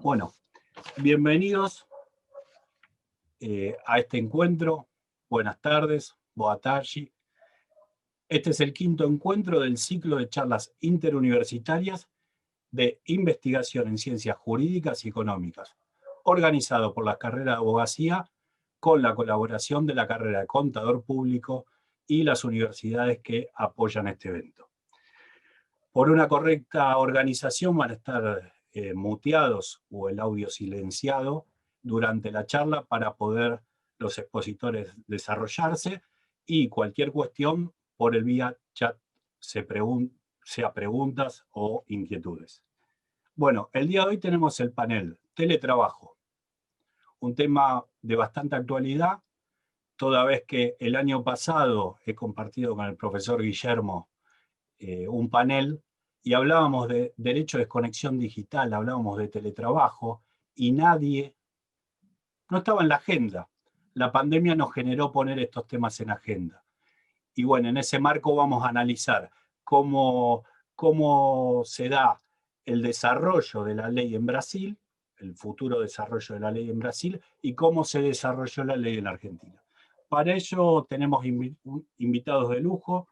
Bueno, bienvenidos a este encuentro. Buenas tardes, boa tarde. Este es el quinto encuentro del ciclo de charlas interuniversitarias de investigación en ciencias jurídicas y económicas, organizado por la carrera de abogacía con la colaboración de la carrera de contador público y las universidades que apoyan este evento. Por una correcta organización van a estar muteados o el audio silenciado durante la charla para poder los expositores desarrollarse y cualquier cuestión por el vía chat, sea preguntas o inquietudes. Bueno, el día de hoy tenemos el panel Teletrabajo, un tema de bastante actualidad, toda vez que el año pasado he compartido con el profesor Guillermo un panel y hablábamos de derecho de desconexión digital, hablábamos de teletrabajo y nadie, no estaba en la agenda. La pandemia nos generó poner estos temas en agenda. Y bueno, en ese marco vamos a analizar cómo se da el desarrollo de la ley en Brasil, el futuro desarrollo de la ley en Brasil y cómo se desarrolló la ley en Argentina. Para ello tenemos invitados de lujo,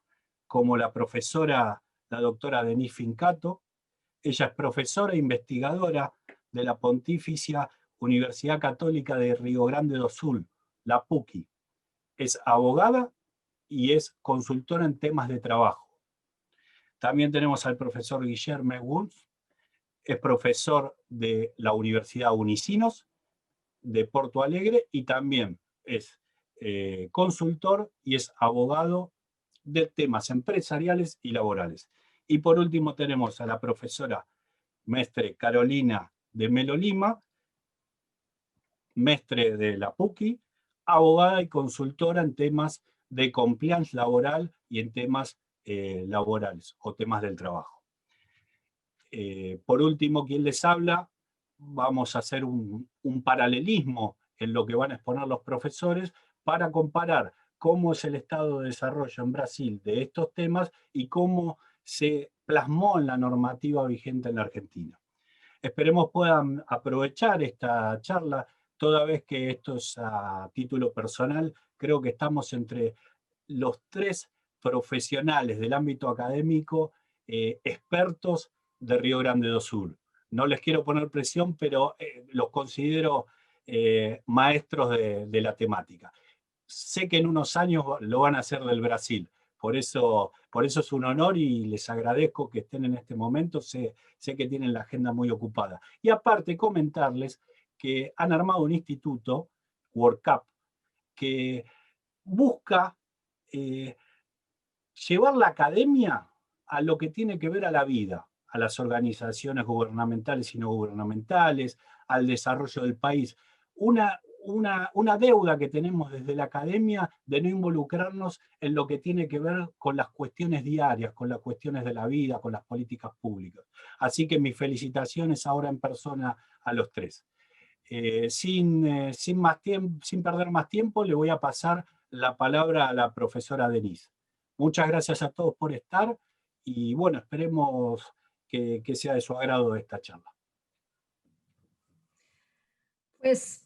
como la profesora, la doctora Denise Fincato. Ella es profesora e investigadora de la Pontificia Universidad Católica de Río Grande do Sul, la PUCI. Es abogada y es consultora en temas de trabajo. También tenemos al profesor Guillermo Wolf, es profesor de la Universidad Unicinos de Porto Alegre y también es consultor y es abogado de temas empresariales y laborales. Y por último tenemos a la profesora mestre Carolina de Melo Lima, mestre de la PUCI, abogada y consultora en temas de compliance laboral y en temas laborales o temas del trabajo. Por último, quien les habla, vamos a hacer un paralelismo en lo que van a exponer los profesores para comparar cómo es el estado de desarrollo en Brasil de estos temas y cómo se plasmó en la normativa vigente en la Argentina. Esperemos puedan aprovechar esta charla, toda vez que esto es a título personal. Creo que estamos entre los tres profesionales del ámbito académico expertos de Río Grande do Sul. No les quiero poner presión, pero los considero maestros de la temática. Sé que en unos años lo van a hacer del Brasil, por eso es un honor y les agradezco que estén en este momento, sé que tienen la agenda muy ocupada. Y aparte comentarles que han armado un instituto, WorkUp, que busca llevar la academia a lo que tiene que ver a la vida, a las organizaciones gubernamentales y no gubernamentales, al desarrollo del país. Una deuda que tenemos desde la academia de no involucrarnos en lo que tiene que ver con las cuestiones diarias, con las cuestiones de la vida, con las políticas públicas. Así que mis felicitaciones ahora en persona a los tres. Sin perder más tiempo, le voy a pasar la palabra a la profesora Denise. Muchas gracias a todos por estar y bueno, esperemos que sea de su agrado esta charla. Pues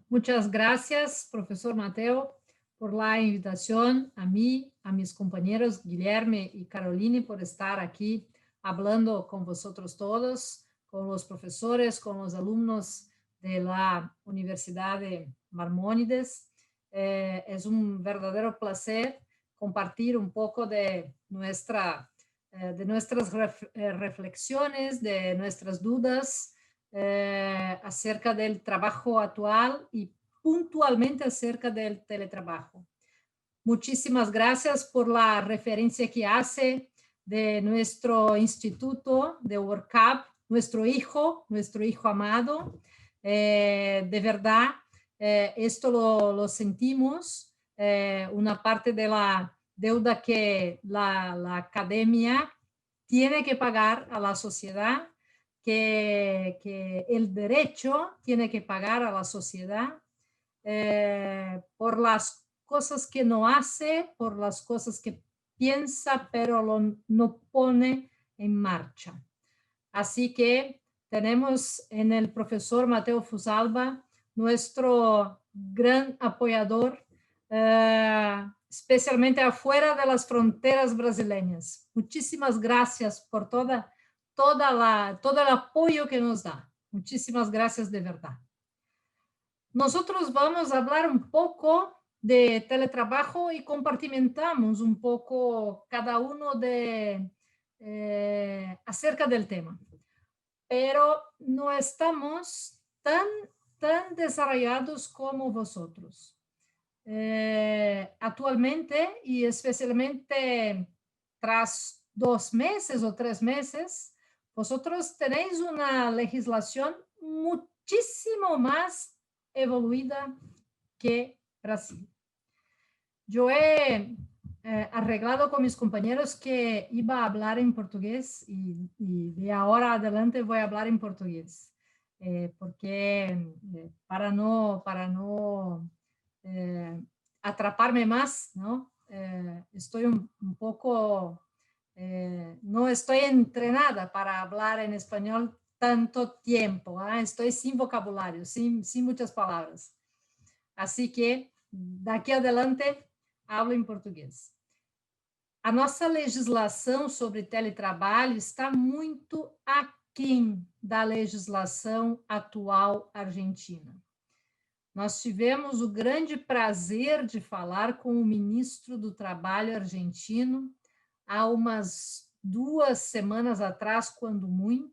muchas gracias, profesor Mateo, por la invitación a mí, a mis compañeros Guillermo y Caroline por estar aquí hablando con vosotros todos, con los profesores, con los alumnos de la Universidad de Maimónides. Es un verdadero placer compartir un poco de nuestras reflexiones, de nuestras dudas acerca del trabajo actual y puntualmente acerca del teletrabajo. Muchísimas gracias por la referencia que hace de nuestro instituto de WorkUp, nuestro hijo amado. De verdad, esto lo sentimos, una parte de la deuda que la academia tiene que pagar a la sociedad, que el derecho tiene que pagar a la sociedad por las cosas que no hace, por las cosas que piensa, pero no pone en marcha. Así que tenemos en el profesor Mateo Fusalva, nuestro gran apoyador, especialmente afuera de las fronteras brasileñas. Muchísimas gracias por todo el apoyo que nos da. Muchísimas gracias de verdad. Nosotros vamos a hablar un poco de teletrabajo y compartimentamos un poco cada uno acerca del tema. Pero no estamos tan desarrollados como vosotros. Actualmente, y especialmente tras 2 meses o 3 meses, vosotros tenéis una legislación muchísimo más evoluida que Brasil. Yo he arreglado con mis compañeros que iba a hablar en portugués y de ahora adelante voy a hablar en portugués, porque para no atraparme más, ¿no? Estoy un poco, no estoy entrenada para hablar en español tanto tiempo, ¿eh? Estoy sin vocabulario, sin muchas palabras. Así que, daqui adelante, hablo em português. A nossa legislação sobre teletrabalho está muito aquém da legislação atual argentina. Nós tivemos o grande prazer de falar com o ministro do Trabalho argentino há umas 2 semanas atrás, quando muito,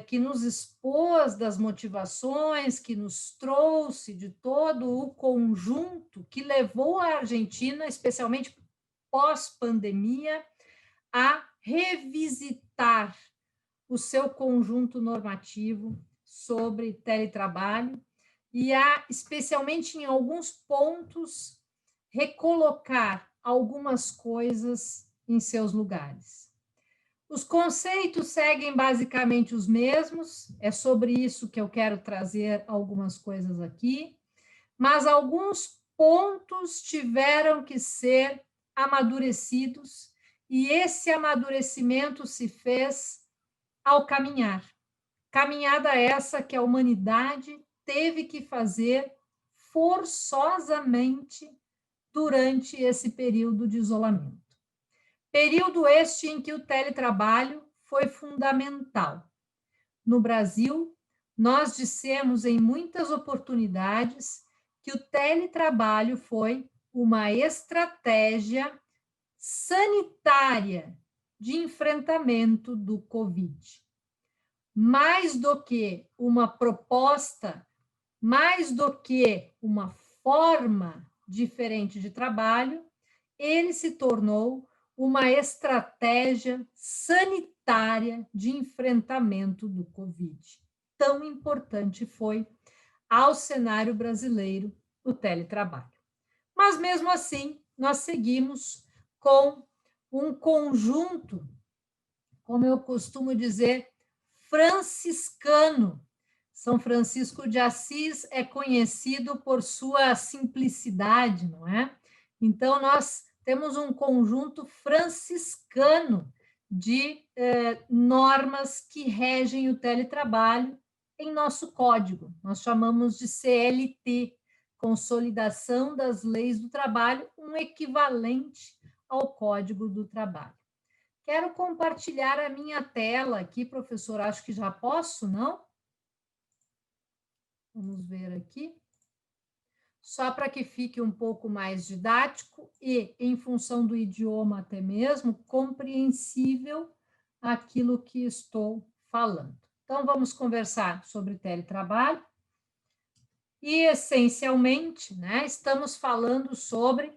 que nos expôs das motivações, que nos trouxe de todo o conjunto que levou a Argentina, especialmente pós-pandemia, a revisitar o seu conjunto normativo sobre teletrabalho e a, especialmente em alguns pontos, recolocar algumas coisas em seus lugares. Os conceitos seguem basicamente os mesmos, é sobre isso que eu quero trazer algumas coisas aqui, mas alguns pontos tiveram que ser amadurecidos e esse amadurecimento se fez ao caminhar. Caminhada essa que a humanidade teve que fazer forçosamente durante esse período de isolamento. Período este em que o teletrabalho foi fundamental. No Brasil, nós dissemos em muitas oportunidades que o teletrabalho foi uma estratégia sanitária de enfrentamento do Covid. Mais do que uma proposta, mais do que uma forma diferente de trabalho, ele se tornou uma estratégia sanitária de enfrentamento do Covid. Tão importante foi ao cenário brasileiro o teletrabalho. Mas, mesmo assim, nós seguimos com um conjunto, como eu costumo dizer, franciscano. São Francisco de Assis é conhecido por sua simplicidade, não é? Então, nós temos um conjunto franciscano de normas que regem o teletrabalho em nosso código. Nós chamamos de CLT, Consolidação das Leis do Trabalho, um equivalente ao Código do Trabalho. Quero compartilhar a minha tela aqui, professor, acho que já posso, não? Vamos ver aqui. Só para que fique um pouco mais didático e, em função do idioma até mesmo, compreensível aquilo que estou falando. Então, vamos conversar sobre teletrabalho. E, essencialmente, né, estamos falando sobre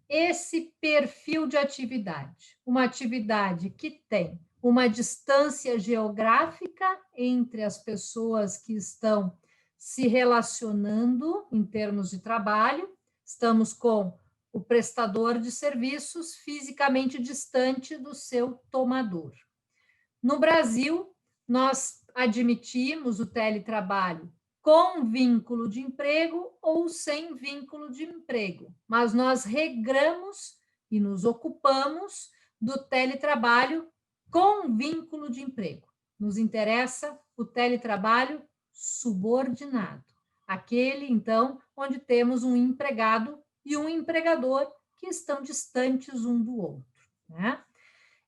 esse perfil de atividade. Uma atividade que tem uma distância geográfica entre as pessoas que estão se relacionando em termos de trabalho. Estamos com o prestador de serviços fisicamente distante do seu tomador. No Brasil, nós admitimos o teletrabalho com vínculo de emprego ou sem vínculo de emprego, mas nós regramos e nos ocupamos do teletrabalho com vínculo de emprego. nos interessa o teletrabalho subordinado, aquele, então, onde temos um empregado e um empregador que estão distantes um do outro, né?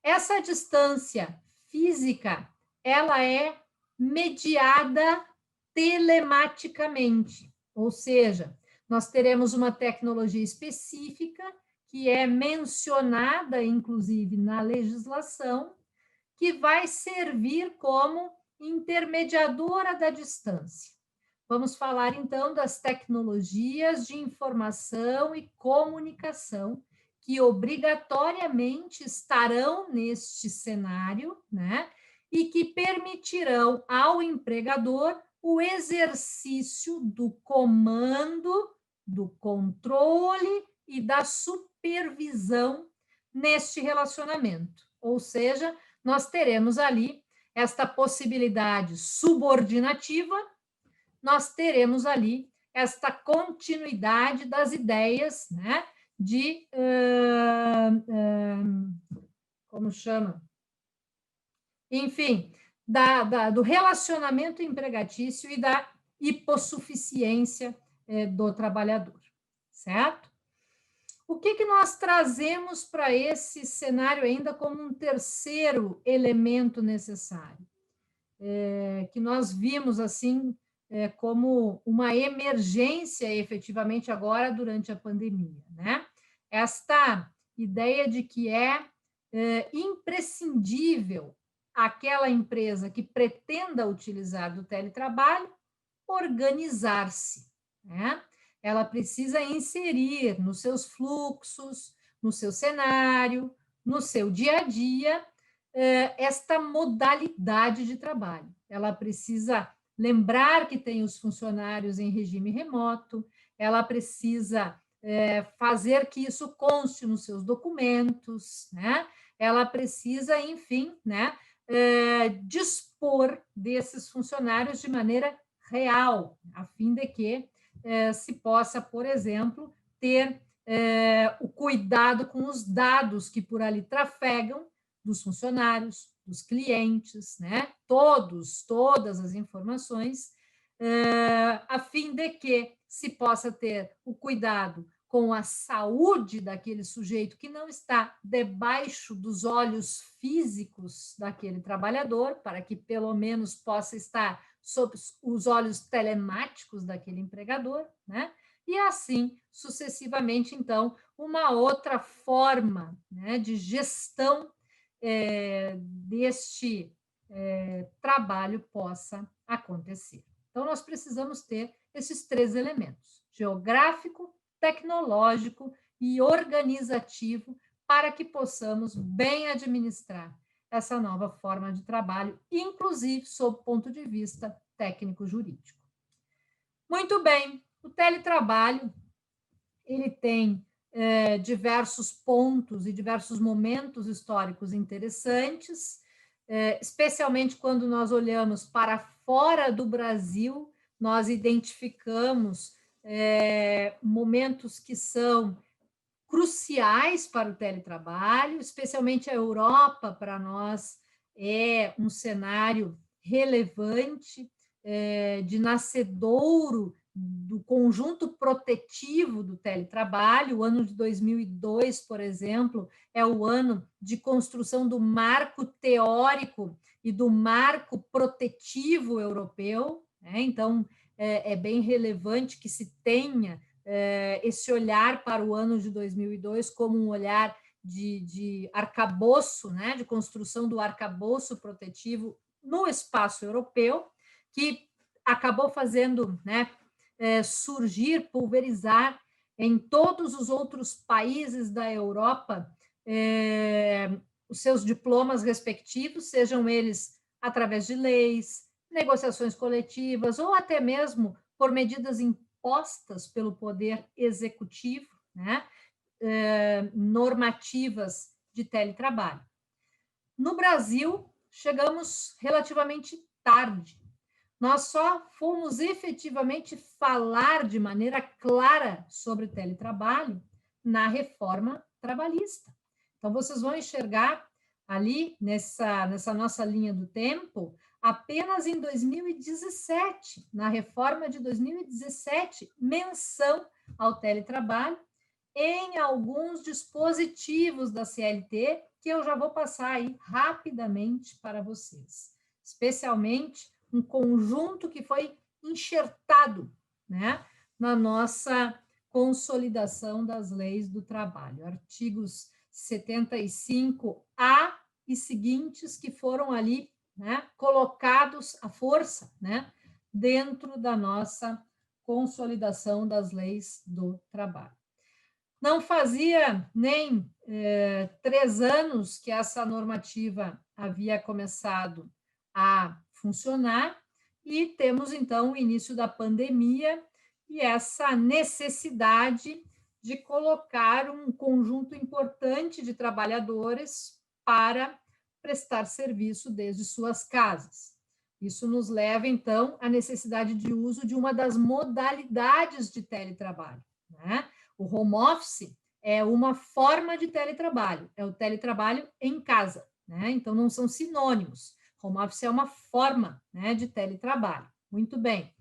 Essa distância física, ela é mediada telematicamente, ou seja, nós teremos uma tecnologia específica que é mencionada, inclusive, na legislação, que vai servir como intermediadora da distância. Vamos falar, então, das tecnologias de informação e comunicação, que obrigatoriamente estarão neste cenário, né? E que permitirão ao empregador o exercício do comando, do controle e da supervisão neste relacionamento. Ou seja, nós teremos ali esta possibilidade subordinativa, nós teremos ali esta continuidade das ideias, né, de, como chama? Enfim, do relacionamento empregatício e da hipossuficiência do trabalhador, certo? O que nós trazemos para esse cenário ainda como um terceiro elemento necessário? Que nós vimos, assim, como uma emergência, efetivamente, agora, durante a pandemia, né? Esta ideia de que é imprescindível aquela empresa que pretenda utilizar do teletrabalho organizar-se, né? Ela precisa inserir nos seus fluxos, no seu cenário, no seu dia a dia, esta modalidade de trabalho. Ela precisa lembrar que tem os funcionários em regime remoto, ela precisa fazer que isso conste nos seus documentos, né? Ela precisa, enfim, né, dispor desses funcionários de maneira real, a fim de que se possa, por exemplo, ter o cuidado com os dados que por ali trafegam dos funcionários, dos clientes, né? Todas as informações, a fim de que se possa ter o cuidado com a saúde daquele sujeito que não está debaixo dos olhos físicos daquele trabalhador, para que pelo menos possa estar sob os olhos telemáticos daquele empregador, né? E assim sucessivamente, então, uma outra forma, né, de gestão deste trabalho possa acontecer. Então, nós precisamos ter esses três elementos: geográfico, tecnológico e organizativo, para que possamos bem administrar essa nova forma de trabalho, inclusive sob o ponto de vista técnico-jurídico. Muito bem, o teletrabalho, ele tem diversos pontos e diversos momentos históricos interessantes, especialmente quando nós olhamos para fora do Brasil, nós identificamos momentos que são cruciais para o teletrabalho, especialmente a Europa, para nós, é um cenário relevante, de nascedouro do conjunto protetivo do teletrabalho. O ano de 2002, por exemplo, é o ano de construção do marco teórico e do marco protetivo europeu, né? Então, é bem relevante que se tenha esse olhar para o ano de 2002 como um olhar de arcabouço, né, de construção do arcabouço protetivo no espaço europeu, que acabou fazendo, né, surgir, pulverizar em todos os outros países da Europa os seus diplomas respectivos, sejam eles através de leis, negociações coletivas ou até mesmo por medidas impostas pelo poder executivo, né, normativas de teletrabalho. No Brasil, chegamos relativamente tarde. Nós só fomos efetivamente falar de maneira clara sobre teletrabalho na reforma trabalhista. Então, vocês vão enxergar ali nessa nossa linha do tempo, apenas em 2017, na reforma de 2017, menção ao teletrabalho em alguns dispositivos da CLT, que eu já vou passar aí rapidamente para vocês. Especialmente um conjunto que foi enxertado, né, na nossa consolidação das leis do trabalho, artigos 75A e seguintes que foram ali, né, colocados à força, né, dentro da nossa consolidação das leis do trabalho. Não fazia nem 3 anos que essa normativa havia começado a funcionar e temos, então, o início da pandemia e essa necessidade de colocar um conjunto importante de trabalhadores para prestar serviço desde suas casas. Isso nos leva, então, à necessidade de uso de uma das modalidades de teletrabalho, né? O home office é uma forma de teletrabalho, é o teletrabalho em casa, né? Então, não são sinônimos. Home office é uma forma, né, de teletrabalho. Muito bem.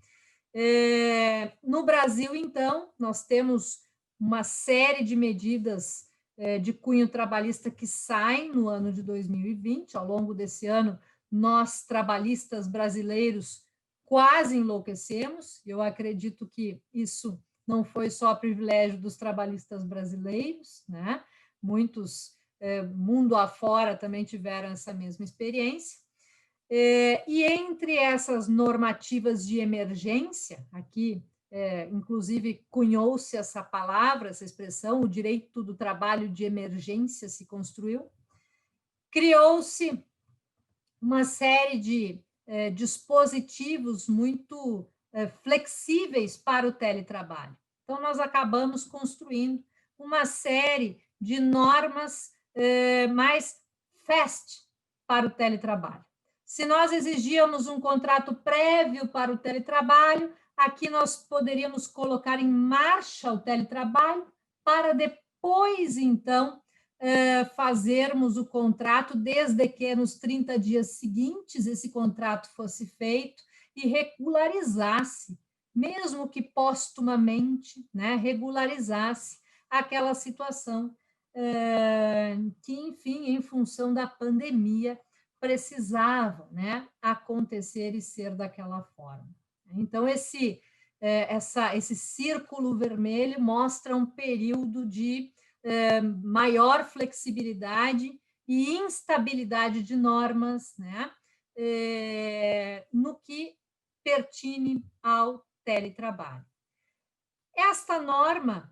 No Brasil, então, nós temos uma série de medidas de cunho trabalhista que saem no ano de 2020. Ao longo desse ano, nós, trabalhistas brasileiros, quase enlouquecemos. Eu acredito que isso não foi só privilégio dos trabalhistas brasileiros, né? Muitos, mundo afora, também tiveram essa mesma experiência. E entre essas normativas de emergência, aqui, inclusive, cunhou-se essa palavra, essa expressão, o direito do trabalho de emergência se construiu, criou-se uma série de dispositivos muito flexíveis para o teletrabalho. Então, nós acabamos construindo uma série de normas mais fast para o teletrabalho. Se nós exigíamos um contrato prévio para o teletrabalho, aqui nós poderíamos colocar em marcha o teletrabalho para depois, então, fazermos o contrato, desde que nos 30 dias seguintes esse contrato fosse feito e regularizasse, mesmo que póstumamente, né, regularizasse aquela situação que, enfim, em função da pandemia, precisava, né, acontecer e ser daquela forma. Então, esse círculo vermelho mostra um período de maior flexibilidade e instabilidade de normas, né, no que pertine ao teletrabalho. Esta norma,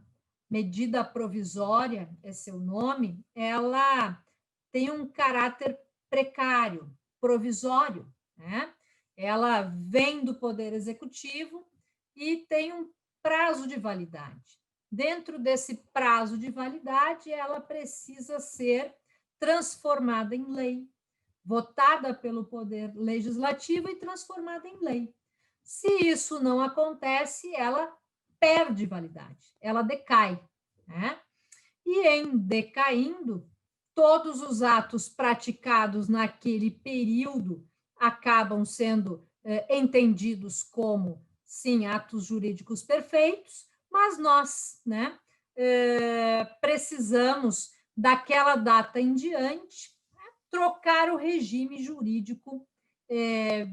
medida provisória, é seu nome, ela tem um caráter precário, provisório, né? Ela vem do Poder Executivo e tem um prazo de validade. Dentro desse prazo de validade, ela precisa ser transformada em lei, votada pelo Poder Legislativo e transformada em lei. Se isso não acontece, ela perde validade, ela decai, né? E em decaindo, todos os atos praticados naquele período acabam sendo entendidos como, sim, atos jurídicos perfeitos, mas nós, né, precisamos, daquela data em diante, trocar o regime jurídico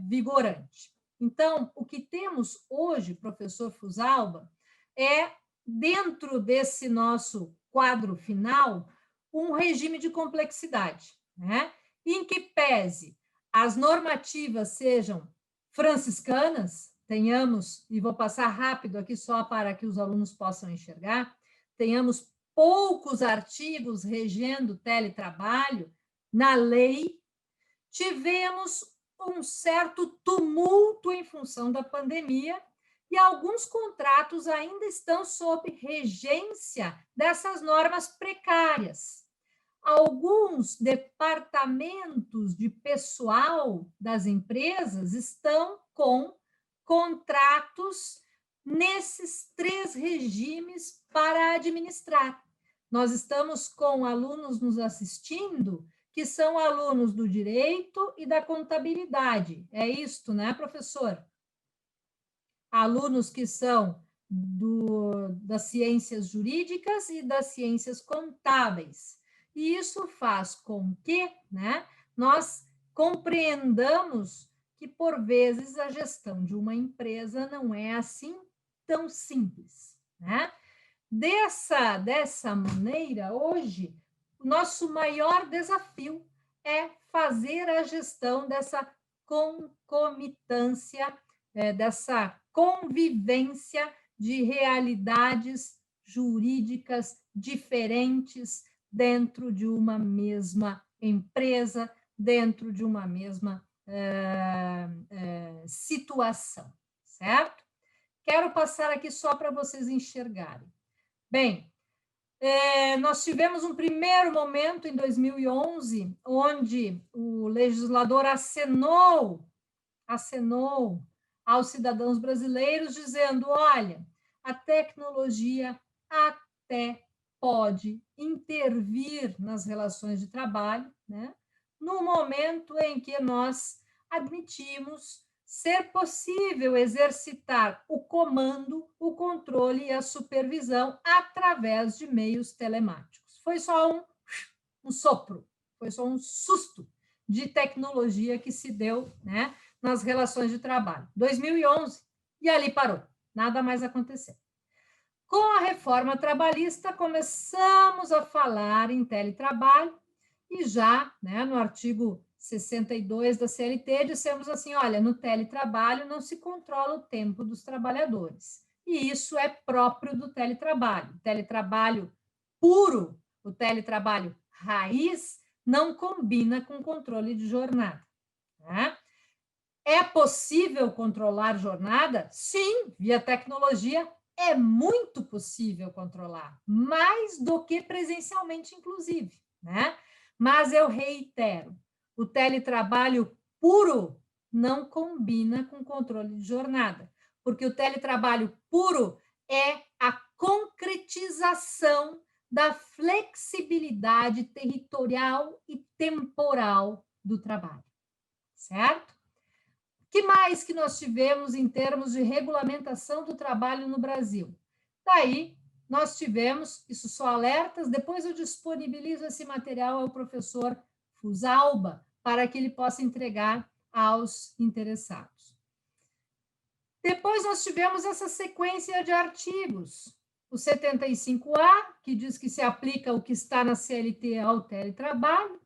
vigorante. Então, o que temos hoje, professor Fusalba, é, dentro desse nosso quadro final, um regime de complexidade, né? Em que pese as normativas sejam franciscanas, tenhamos, e vou passar rápido aqui só para que os alunos possam enxergar, tenhamos poucos artigos regendo teletrabalho na lei, tivemos um certo tumulto em função da pandemia e alguns contratos ainda estão sob regência dessas normas precárias. Alguns departamentos de pessoal das empresas estão com contratos nesses 3 regimes para administrar. Nós estamos com alunos nos assistindo que são alunos do direito e da contabilidade. É isto, né, professor? Alunos que são das ciências jurídicas e das ciências contábeis. E isso faz com que, né, nós compreendamos que, por vezes, a gestão de uma empresa não é assim tão simples, né? Dessa maneira, hoje, o nosso maior desafio é fazer a gestão dessa concomitância, dessa convivência de realidades jurídicas diferentes dentro de uma mesma empresa, dentro de uma mesma situação, certo? Quero passar aqui só para vocês enxergarem. Bem, nós tivemos um primeiro momento em 2011, onde o legislador acenou aos cidadãos brasileiros, dizendo, olha, a tecnologia até pode intervir nas relações de trabalho, né? No momento em que nós admitimos ser possível exercitar o comando, o controle e a supervisão através de meios telemáticos. Foi só um sopro, foi só um susto de tecnologia que se deu, né, nas relações de trabalho. 2011, e ali parou, nada mais aconteceu. Com a reforma trabalhista, começamos a falar em teletrabalho e já, né, no artigo 62 da CLT, dissemos assim, olha, no teletrabalho não se controla o tempo dos trabalhadores. E isso é próprio do teletrabalho. O teletrabalho puro, o teletrabalho raiz, não combina com controle de jornada, né? É possível controlar jornada? Sim, via tecnologia é muito possível controlar, mais do que presencialmente, inclusive, né? Mas eu reitero, o teletrabalho puro não combina com controle de jornada, porque o teletrabalho puro é a concretização da flexibilidade territorial e temporal do trabalho, certo? O que mais que nós tivemos em termos de regulamentação do trabalho no Brasil? Daí, nós tivemos, isso só alertas, depois eu disponibilizo esse material ao professor Fusalba, para que ele possa entregar aos interessados. Depois nós tivemos essa sequência de artigos, o 75A, que diz que se aplica o que está na CLT ao teletrabalho,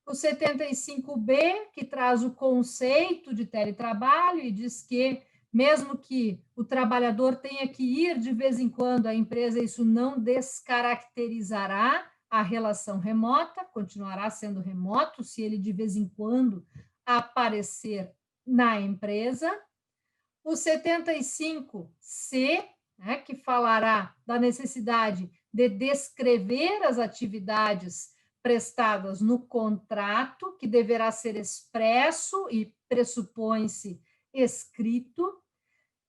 o 75B, que traz o conceito de teletrabalho e diz que, mesmo que o trabalhador tenha que ir de vez em quando à empresa, isso não descaracterizará a relação remota, continuará sendo remoto se ele de vez em quando aparecer na empresa. O 75C, né, que falará da necessidade de descrever as atividades prestadas no contrato, que deverá ser expresso e pressupõe-se escrito,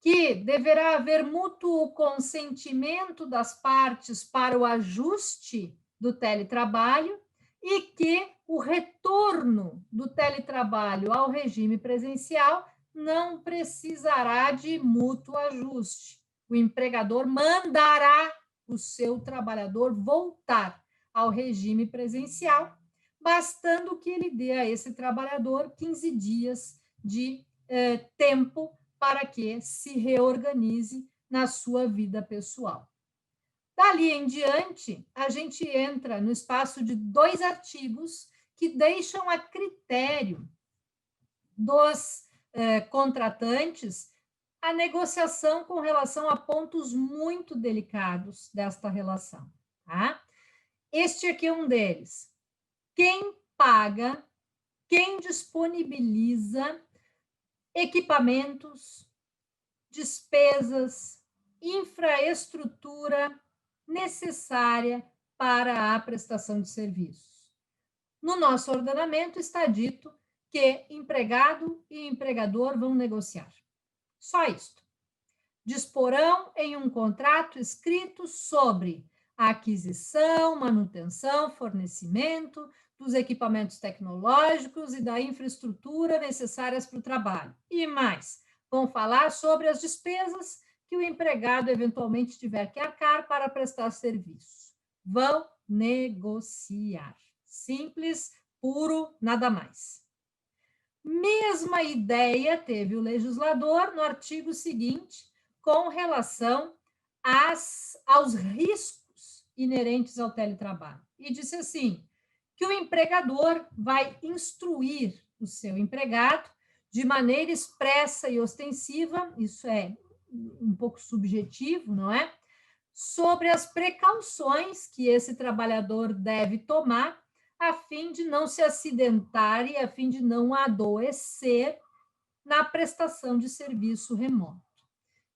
que deverá haver mútuo consentimento das partes para o ajuste do teletrabalho e que o retorno do teletrabalho ao regime presencial não precisará de mútuo ajuste. O empregador mandará o seu trabalhador voltar ao regime presencial, bastando que ele dê a esse trabalhador 15 dias de tempo para que se reorganize na sua vida pessoal. Dali em diante, a gente entra no espaço de 2 artigos que deixam a critério dos contratantes a negociação com relação a pontos muito delicados desta relação, tá? Este aqui é um deles. Quem paga, quem disponibiliza equipamentos, despesas, infraestrutura necessária para a prestação de serviços. No nosso ordenamento está dito que empregado e empregador vão negociar. Só isto. Disporão em um contrato escrito sobre a aquisição, manutenção, fornecimento dos equipamentos tecnológicos e da infraestrutura necessárias para o trabalho. E mais, vão falar sobre as despesas que o empregado eventualmente tiver que arcar para prestar serviço. Vão negociar. Simples, puro, nada mais. Mesma ideia teve o legislador no artigo seguinte, com relação aos riscos inerentes ao teletrabalho. E disse assim, que o empregador vai instruir o seu empregado de maneira expressa e ostensiva, isso é um pouco subjetivo, não é? Sobre as precauções que esse trabalhador deve tomar a fim de não se acidentar e a fim de não adoecer na prestação de serviço remoto.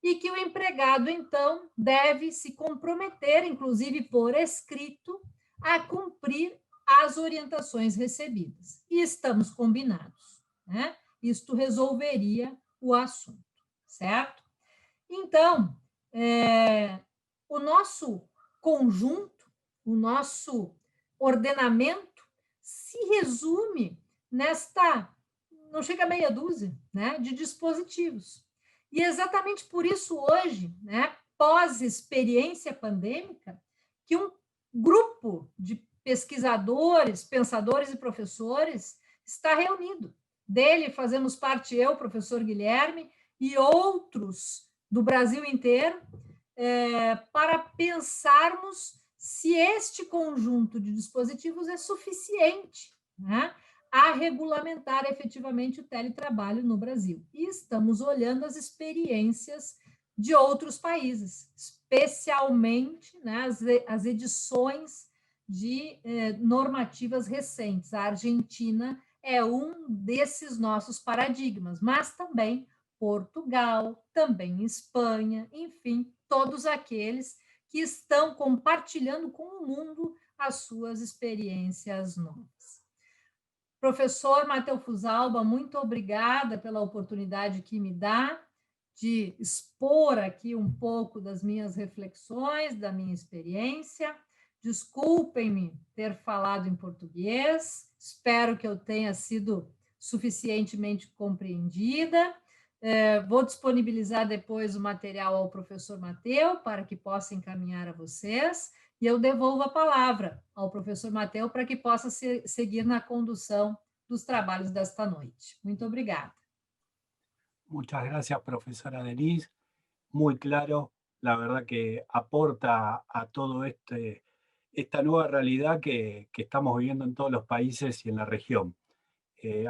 E que o empregado, então, deve se comprometer, inclusive por escrito, a cumprir as orientações recebidas. E estamos combinados, né? Isto resolveria o assunto, certo? Então, o nosso conjunto, o nosso ordenamento se resume nesta, não chega a meia dúzia, né, de dispositivos. E exatamente por isso hoje, né, pós-experiência pandêmica, que um grupo de pesquisadores, pensadores e professores está reunido. Dele fazemos parte eu, professor Guilherme, e outros do Brasil inteiro, para pensarmos se este conjunto de dispositivos é suficiente, né, a regulamentar efetivamente o teletrabalho no Brasil. E estamos olhando as experiências de outros países, especialmente, né, as edições de normativas recentes. A Argentina é um desses nossos paradigmas, mas também Portugal, também Espanha, enfim, todos aqueles que estão compartilhando com o mundo as suas experiências novas. Professor Matheus Fusalba, muito obrigada pela oportunidade que me dá de expor aqui um pouco das minhas reflexões, da minha experiência. Desculpem-me ter falado em português, espero que eu tenha sido suficientemente compreendida. Vou disponibilizar depois o material ao professor Matheus para que possa encaminhar a vocês, e eu devolvo a palavra ao professor Matheus para que possa seguir na condução dos trabalhos desta noite. Muito obrigada. Muchas gracias, profesora Denise. Muy claro, la verdad que aporta a todo esta nueva realidad que estamos viviendo en todos los países y en la región.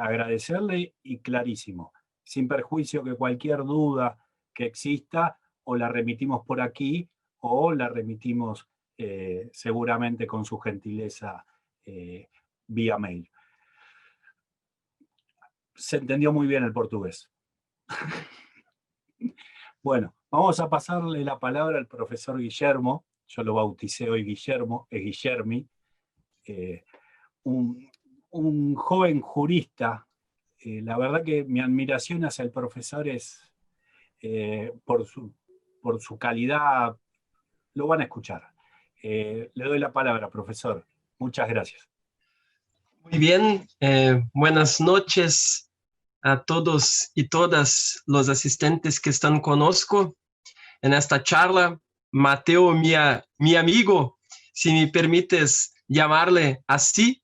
Agradecerle y clarísimo, sin perjuicio que cualquier duda que exista, o la remitimos por aquí o la remitimos seguramente con su gentileza vía mail. Se entendió muy bien el portugués. Bueno, vamos a pasarle la palabra al profesor Guillermo. Yo lo bauticé hoy Guillermo, es Guillermi, un joven jurista. La verdad que mi admiración hacia el profesor es por su calidad. Lo van a escuchar. Le doy la palabra, profesor. Muchas gracias. Muy bien, buenas noches a todos y todas los asistentes que están conozco en esta charla. Mateo, mi amigo, si me permites llamarle así.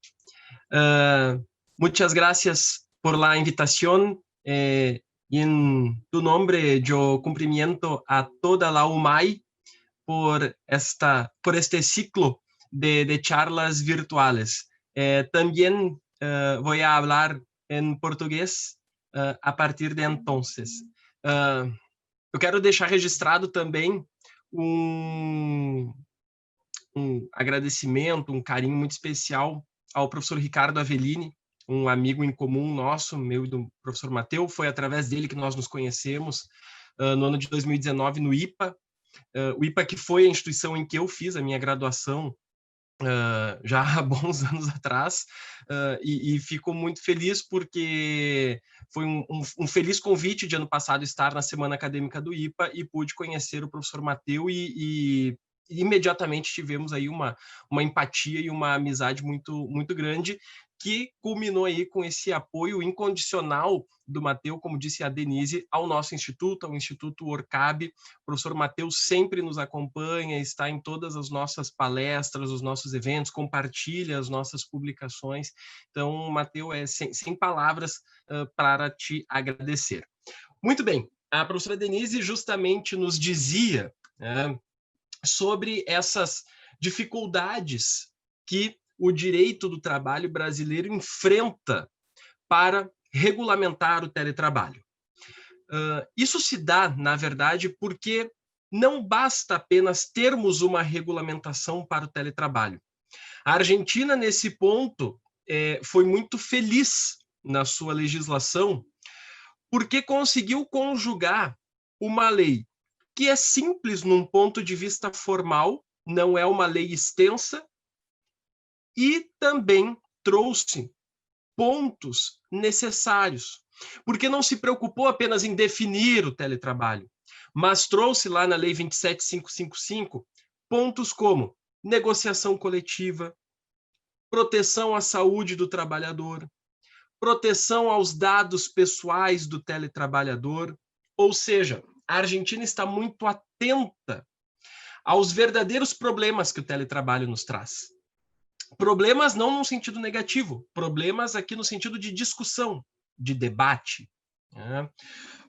Muchas gracias por la invitación y en tu nombre yo cumplimento a toda la UMAI por este ciclo de charlas virtuales. También voy a hablar en português a partir de entonces. Eu quero deixar registrado também um agradecimento, um carinho muito especial ao professor Ricardo Avellini, um amigo em comum nosso, meu e do professor Matheus. Foi através dele que nós nos conhecemos no ano de 2019 no IPA. O IPA que foi a instituição em que eu fiz a minha graduação já há bons anos atrás, e fico muito feliz porque foi um feliz convite de ano passado estar na Semana Acadêmica do IPA e pude conhecer o professor Matheus e imediatamente tivemos aí uma empatia e uma amizade muito grande, que culminou aí com esse apoio incondicional do Matteo, como disse a Denise, ao nosso instituto, ao Instituto Orcab. O professor Matteo sempre nos acompanha, está em todas as nossas palestras, os nossos eventos, compartilha as nossas publicações. Então, Matteo, sem palavras para te agradecer. Muito bem, a professora Denise justamente nos dizia sobre essas dificuldades que o direito do trabalho brasileiro enfrenta para regulamentar o teletrabalho. Isso se dá, na verdade, porque não basta apenas termos uma regulamentação para o teletrabalho. A Argentina, nesse ponto, foi muito feliz na sua legislação, porque conseguiu conjugar uma lei que é simples num ponto de vista formal, não é uma lei extensa, e também trouxe pontos necessários, porque não se preocupou apenas em definir o teletrabalho, mas trouxe lá na Lei 27.555 pontos como negociação coletiva, proteção à saúde do trabalhador, proteção aos dados pessoais do teletrabalhador, ou seja, a Argentina está muito atenta aos verdadeiros problemas que o teletrabalho nos traz. Problemas não no sentido negativo, problemas aqui no sentido de discussão, de debate.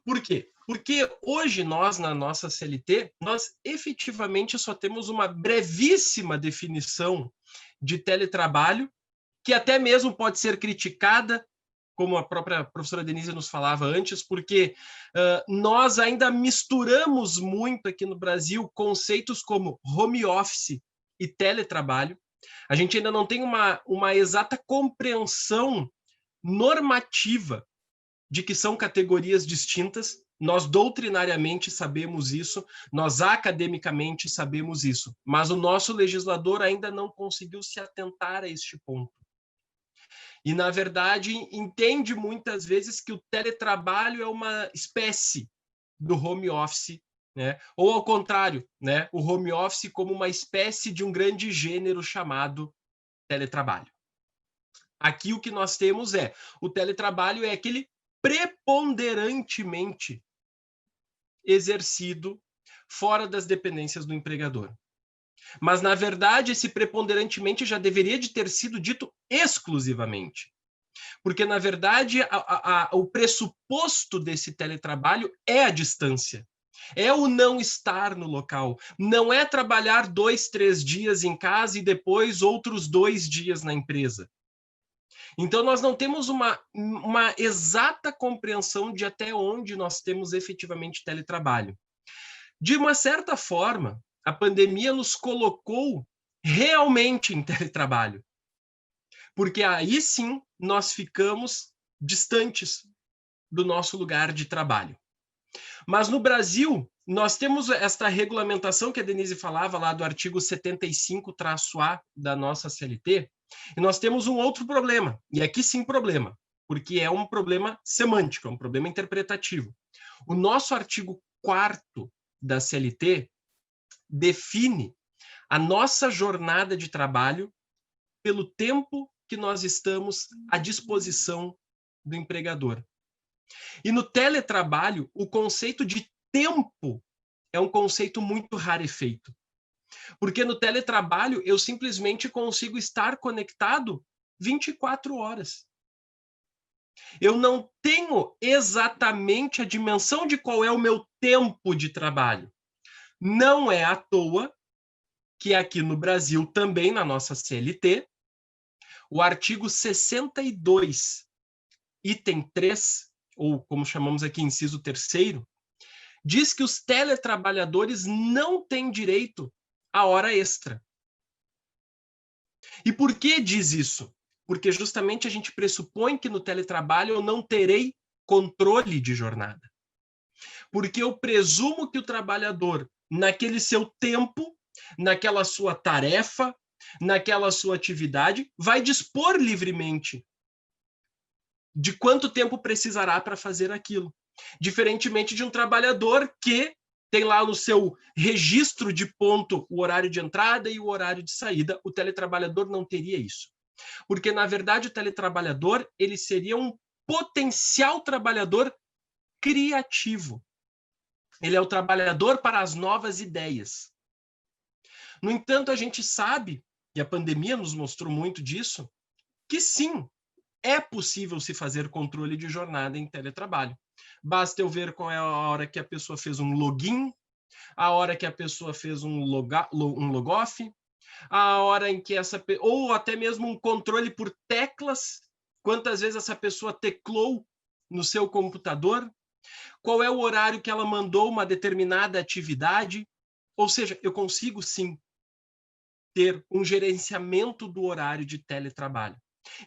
Por quê? Porque hoje nós, na nossa CLT, nós efetivamente só temos uma brevíssima definição de teletrabalho, que até mesmo pode ser criticada, como a própria professora Denise nos falava antes, porque nós ainda misturamos muito aqui no Brasil conceitos como home office e teletrabalho. A gente ainda não tem uma exata compreensão normativa de que são categorias distintas. Nós doutrinariamente sabemos isso, nós academicamente sabemos isso, mas o nosso legislador ainda não conseguiu se atentar a este ponto. E, na verdade, entende muitas vezes que o teletrabalho é uma espécie do home office, né? Ou, ao contrário, né? O home office como uma espécie de um grande gênero chamado teletrabalho. Aqui o que nós temos o teletrabalho é aquele preponderantemente exercido fora das dependências do empregador. Mas, na verdade, esse preponderantemente já deveria de ter sido dito exclusivamente. Porque, na verdade, o pressuposto desse teletrabalho é a distância. É o não estar no local. Não é trabalhar 2, 3 dias em casa e depois outros 2 dias na empresa. Então, nós não temos uma exata compreensão de até onde nós temos efetivamente teletrabalho. De uma certa forma, a pandemia nos colocou realmente em teletrabalho, porque aí sim nós ficamos distantes do nosso lugar de trabalho. Mas no Brasil, nós temos esta regulamentação que a Denise falava lá do artigo 75-A da nossa CLT, e nós temos um outro problema, e aqui sim problema, porque é um problema semântico, é um problema interpretativo. O nosso artigo 4º da CLT define a nossa jornada de trabalho pelo tempo que nós estamos à disposição do empregador. E no teletrabalho, o conceito de tempo é um conceito muito rarefeito. Porque no teletrabalho, eu simplesmente consigo estar conectado 24 horas. Eu não tenho exatamente a dimensão de qual é o meu tempo de trabalho. Não é à toa que aqui no Brasil, também na nossa CLT, o artigo 62, item 3, ou como chamamos aqui, inciso 3º, diz que os teletrabalhadores não têm direito à hora extra. E por que diz isso? Porque justamente a gente pressupõe que no teletrabalho eu não terei controle de jornada. Porque eu presumo que o trabalhador, naquele seu tempo, naquela sua tarefa, naquela sua atividade, vai dispor livremente de quanto tempo precisará para fazer aquilo. Diferentemente de um trabalhador que tem lá no seu registro de ponto o horário de entrada e o horário de saída. O teletrabalhador não teria isso. Porque, na verdade, o teletrabalhador ele seria um potencial trabalhador criativo. Ele é o trabalhador para as novas ideias. No entanto, a gente sabe, e a pandemia nos mostrou muito disso, que sim, é possível se fazer controle de jornada em teletrabalho. Basta eu ver qual é a hora que a pessoa fez um login, a hora que a pessoa fez um logoff, a hora em que ou até mesmo um controle por teclas, quantas vezes essa pessoa teclou no seu computador, qual é o horário que ela mandou uma determinada atividade, ou seja, eu consigo sim ter um gerenciamento do horário de teletrabalho.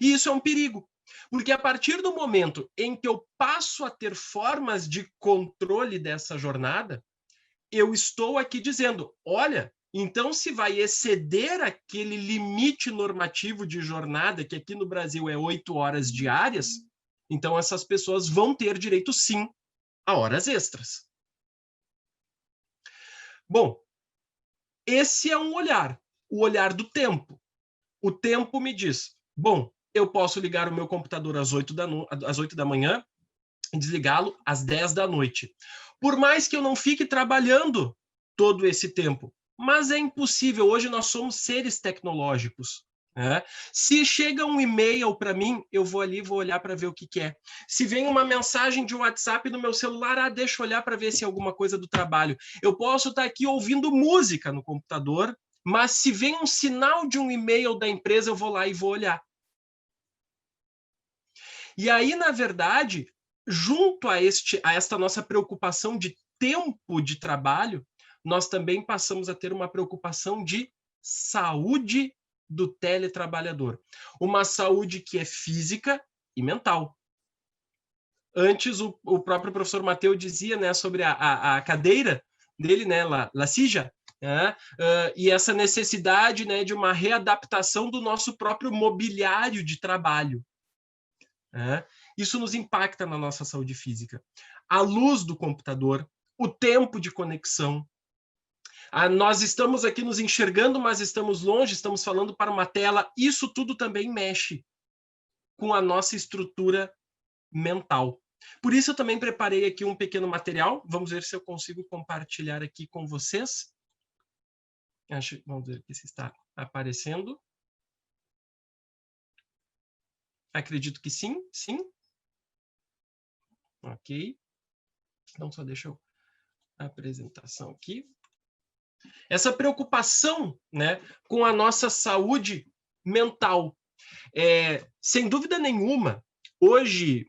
E isso é um perigo, porque a partir do momento em que eu passo a ter formas de controle dessa jornada, eu estou aqui dizendo, olha, então se vai exceder aquele limite normativo de jornada, que aqui no Brasil é 8 horas diárias, então essas pessoas vão ter direito sim a horas extras. Bom, esse é um olhar, o olhar do tempo. O tempo me diz, bom, eu posso ligar o meu computador às 8 da manhã e desligá-lo às 10 da noite. Por mais que eu não fique trabalhando todo esse tempo, mas é impossível. Hoje nós somos seres tecnológicos. Né? Se chega um e-mail para mim, eu vou ali, vou olhar para ver o que é. Se vem uma mensagem de WhatsApp no meu celular, deixa eu olhar para ver se é alguma coisa do trabalho. Eu posso estar aqui ouvindo música no computador, mas se vem um sinal de um e-mail da empresa, eu vou lá e vou olhar. E aí, na verdade, junto a esta nossa preocupação de tempo de trabalho, nós também passamos a ter uma preocupação de saúde do teletrabalhador. Uma saúde que é física e mental. Antes, o próprio professor Mateus dizia, né, sobre a cadeira dele, né, la silla, né, e essa necessidade, né, de uma readaptação do nosso próprio mobiliário de trabalho. Isso nos impacta na nossa saúde física. A luz do computador, o tempo de conexão. Nós estamos aqui nos enxergando, mas estamos longe, estamos falando para uma tela. Isso tudo também mexe com a nossa estrutura mental. Por isso eu também preparei aqui um pequeno material. Vamos ver se eu consigo compartilhar aqui com vocês. Vamos ver aqui se está aparecendo. Acredito que sim, sim. Ok. Então, só deixa eu a apresentação aqui. Essa preocupação, né, com a nossa saúde mental. Sem dúvida nenhuma, hoje,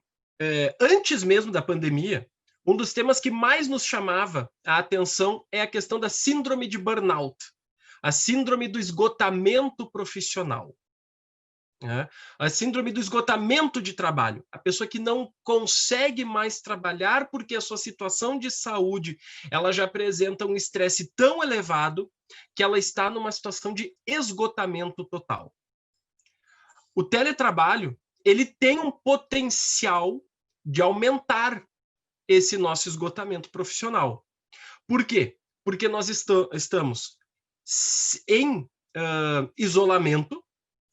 antes mesmo da pandemia, um dos temas que mais nos chamava a atenção é a questão da síndrome de burnout, a síndrome do esgotamento profissional. A síndrome do esgotamento de trabalho, a pessoa que não consegue mais trabalhar porque a sua situação de saúde ela já apresenta um estresse tão elevado que ela está numa situação de esgotamento total. O teletrabalho ele tem um potencial de aumentar esse nosso esgotamento profissional. Por quê? Porque nós estamos em isolamento,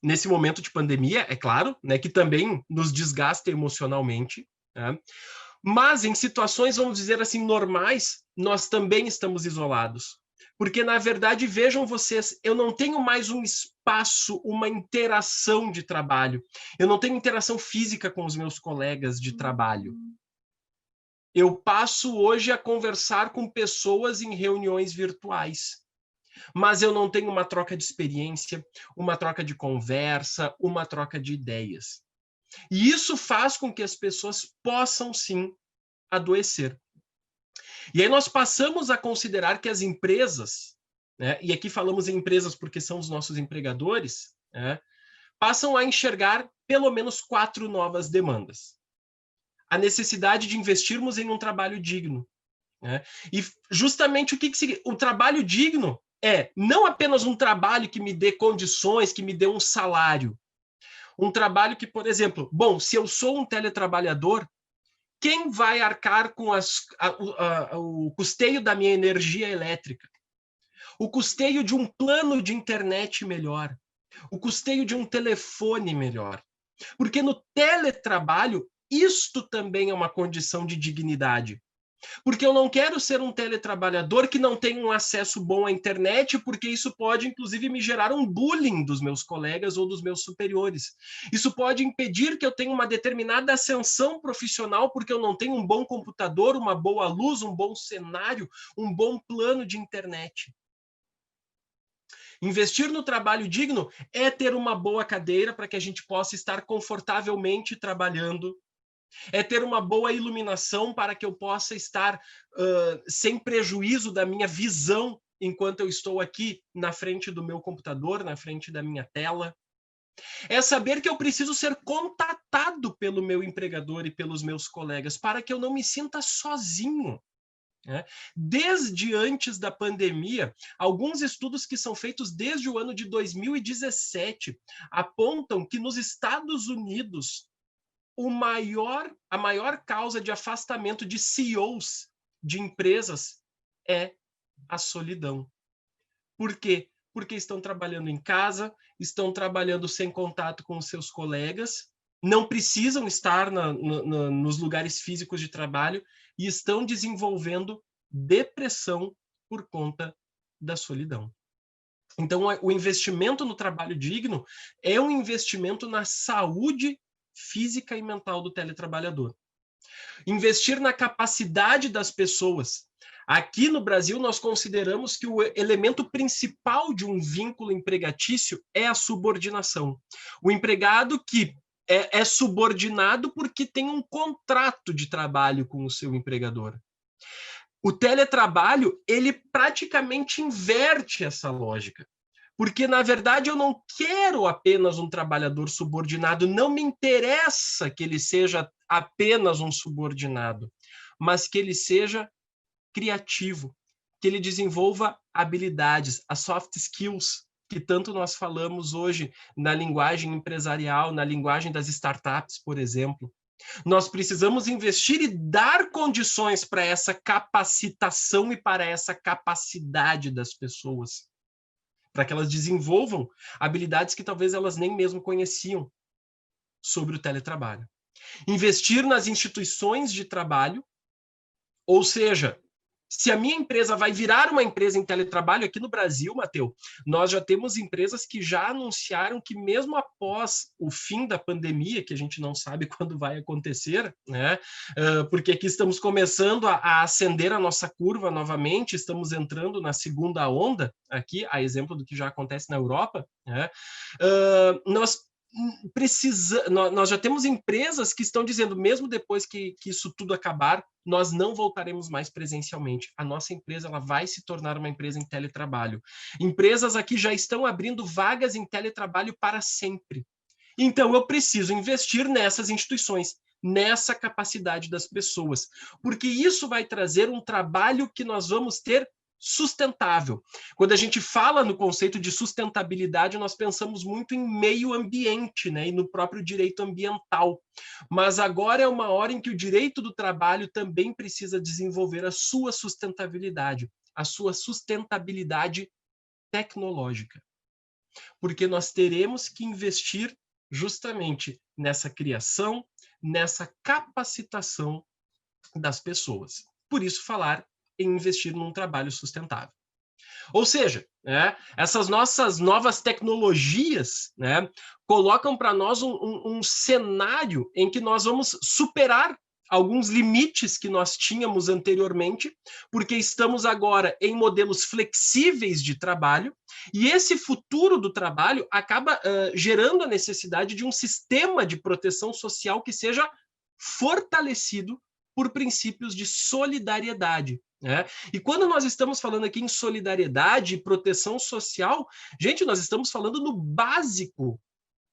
nesse momento de pandemia, é claro, né, que também nos desgasta emocionalmente, né? Mas em situações, vamos dizer assim, normais, nós também estamos isolados. Porque, na verdade, vejam vocês, eu não tenho mais um espaço, uma interação de trabalho. Eu não tenho interação física com os meus colegas de trabalho. Eu passo hoje a conversar com pessoas em reuniões virtuais. Mas eu não tenho uma troca de experiência, uma troca de conversa, uma troca de ideias. E isso faz com que as pessoas possam, sim, adoecer. E aí nós passamos a considerar que as empresas, né, e aqui falamos em empresas porque são os nossos empregadores, né, passam a enxergar pelo menos 4 novas demandas. A necessidade de investirmos em um trabalho digno. Né? E justamente o que significa? O trabalho digno é não apenas um trabalho que me dê condições, que me dê um salário. Um trabalho que, por exemplo, bom, se eu sou um teletrabalhador, Quem vai arcar com o custeio da minha energia elétrica? O custeio de um plano de internet melhor? O custeio de um telefone melhor? Porque no teletrabalho, isto também é uma condição de dignidade. Porque eu não quero ser um teletrabalhador que não tem um acesso bom à internet, porque isso pode, inclusive, me gerar um bullying dos meus colegas ou dos meus superiores. Isso pode impedir que eu tenha uma determinada ascensão profissional, porque eu não tenho um bom computador, uma boa luz, um bom cenário, um bom plano de internet. Investir no trabalho digno é ter uma boa cadeira para que a gente possa estar confortavelmente trabalhando, é ter uma boa iluminação para que eu possa estar sem prejuízo da minha visão enquanto eu estou aqui na frente do meu computador, na frente da minha tela. É saber que eu preciso ser contatado pelo meu empregador e pelos meus colegas para que eu não me sinta sozinho. Desde antes da pandemia, alguns estudos que são feitos desde o ano de 2017 apontam que nos Estados Unidos a maior causa de afastamento de CEOs de empresas é a solidão. Por quê? Porque estão trabalhando em casa, estão trabalhando sem contato com os seus colegas, não precisam estar nos lugares físicos de trabalho e estão desenvolvendo depressão por conta da solidão. Então, o investimento no trabalho digno é um investimento na saúde física e mental do teletrabalhador. Investir na capacidade das pessoas. Aqui no Brasil, nós consideramos que o elemento principal de um vínculo empregatício é a subordinação. O empregado que é subordinado porque tem um contrato de trabalho com o seu empregador. O teletrabalho, ele praticamente inverte essa lógica. Porque, na verdade, eu não quero apenas um trabalhador subordinado, não me interessa que ele seja apenas um subordinado, mas que ele seja criativo, que ele desenvolva habilidades, as soft skills, que tanto nós falamos hoje na linguagem empresarial, na linguagem das startups, por exemplo. Nós precisamos investir e dar condições para essa capacitação e para essa capacidade das pessoas, para que elas desenvolvam habilidades que talvez elas nem mesmo conheciam sobre o teletrabalho. Investir nas instituições de trabalho, ou seja, se a minha empresa vai virar uma empresa em teletrabalho aqui no Brasil, Matheus, nós já temos empresas que já anunciaram que mesmo após o fim da pandemia, que a gente não sabe quando vai acontecer, né? Porque aqui estamos começando a acender a nossa curva novamente, estamos entrando na segunda onda, aqui, a exemplo do que já acontece na Europa, né? Nós já temos empresas que estão dizendo, mesmo depois que isso tudo acabar, nós não voltaremos mais presencialmente. A nossa empresa ela vai se tornar uma empresa em teletrabalho. Empresas aqui já estão abrindo vagas em teletrabalho para sempre. Então, eu preciso investir nessas instituições, nessa capacidade das pessoas, porque isso vai trazer um trabalho que nós vamos ter sustentável. Quando a gente fala no conceito de sustentabilidade, nós pensamos muito em meio ambiente, né, e no próprio direito ambiental. Mas agora é uma hora em que o direito do trabalho também precisa desenvolver a sua sustentabilidade tecnológica. Porque nós teremos que investir justamente nessa criação, nessa capacitação das pessoas. Por isso, falar em investir num trabalho sustentável. Ou seja, né, essas nossas novas tecnologias, né, colocam para nós um cenário em que nós vamos superar alguns limites que nós tínhamos anteriormente, porque estamos agora em modelos flexíveis de trabalho, e esse futuro do trabalho acaba gerando a necessidade de um sistema de proteção social que seja fortalecido por princípios de solidariedade. E quando nós estamos falando aqui em solidariedade e proteção social, gente, nós estamos falando no básico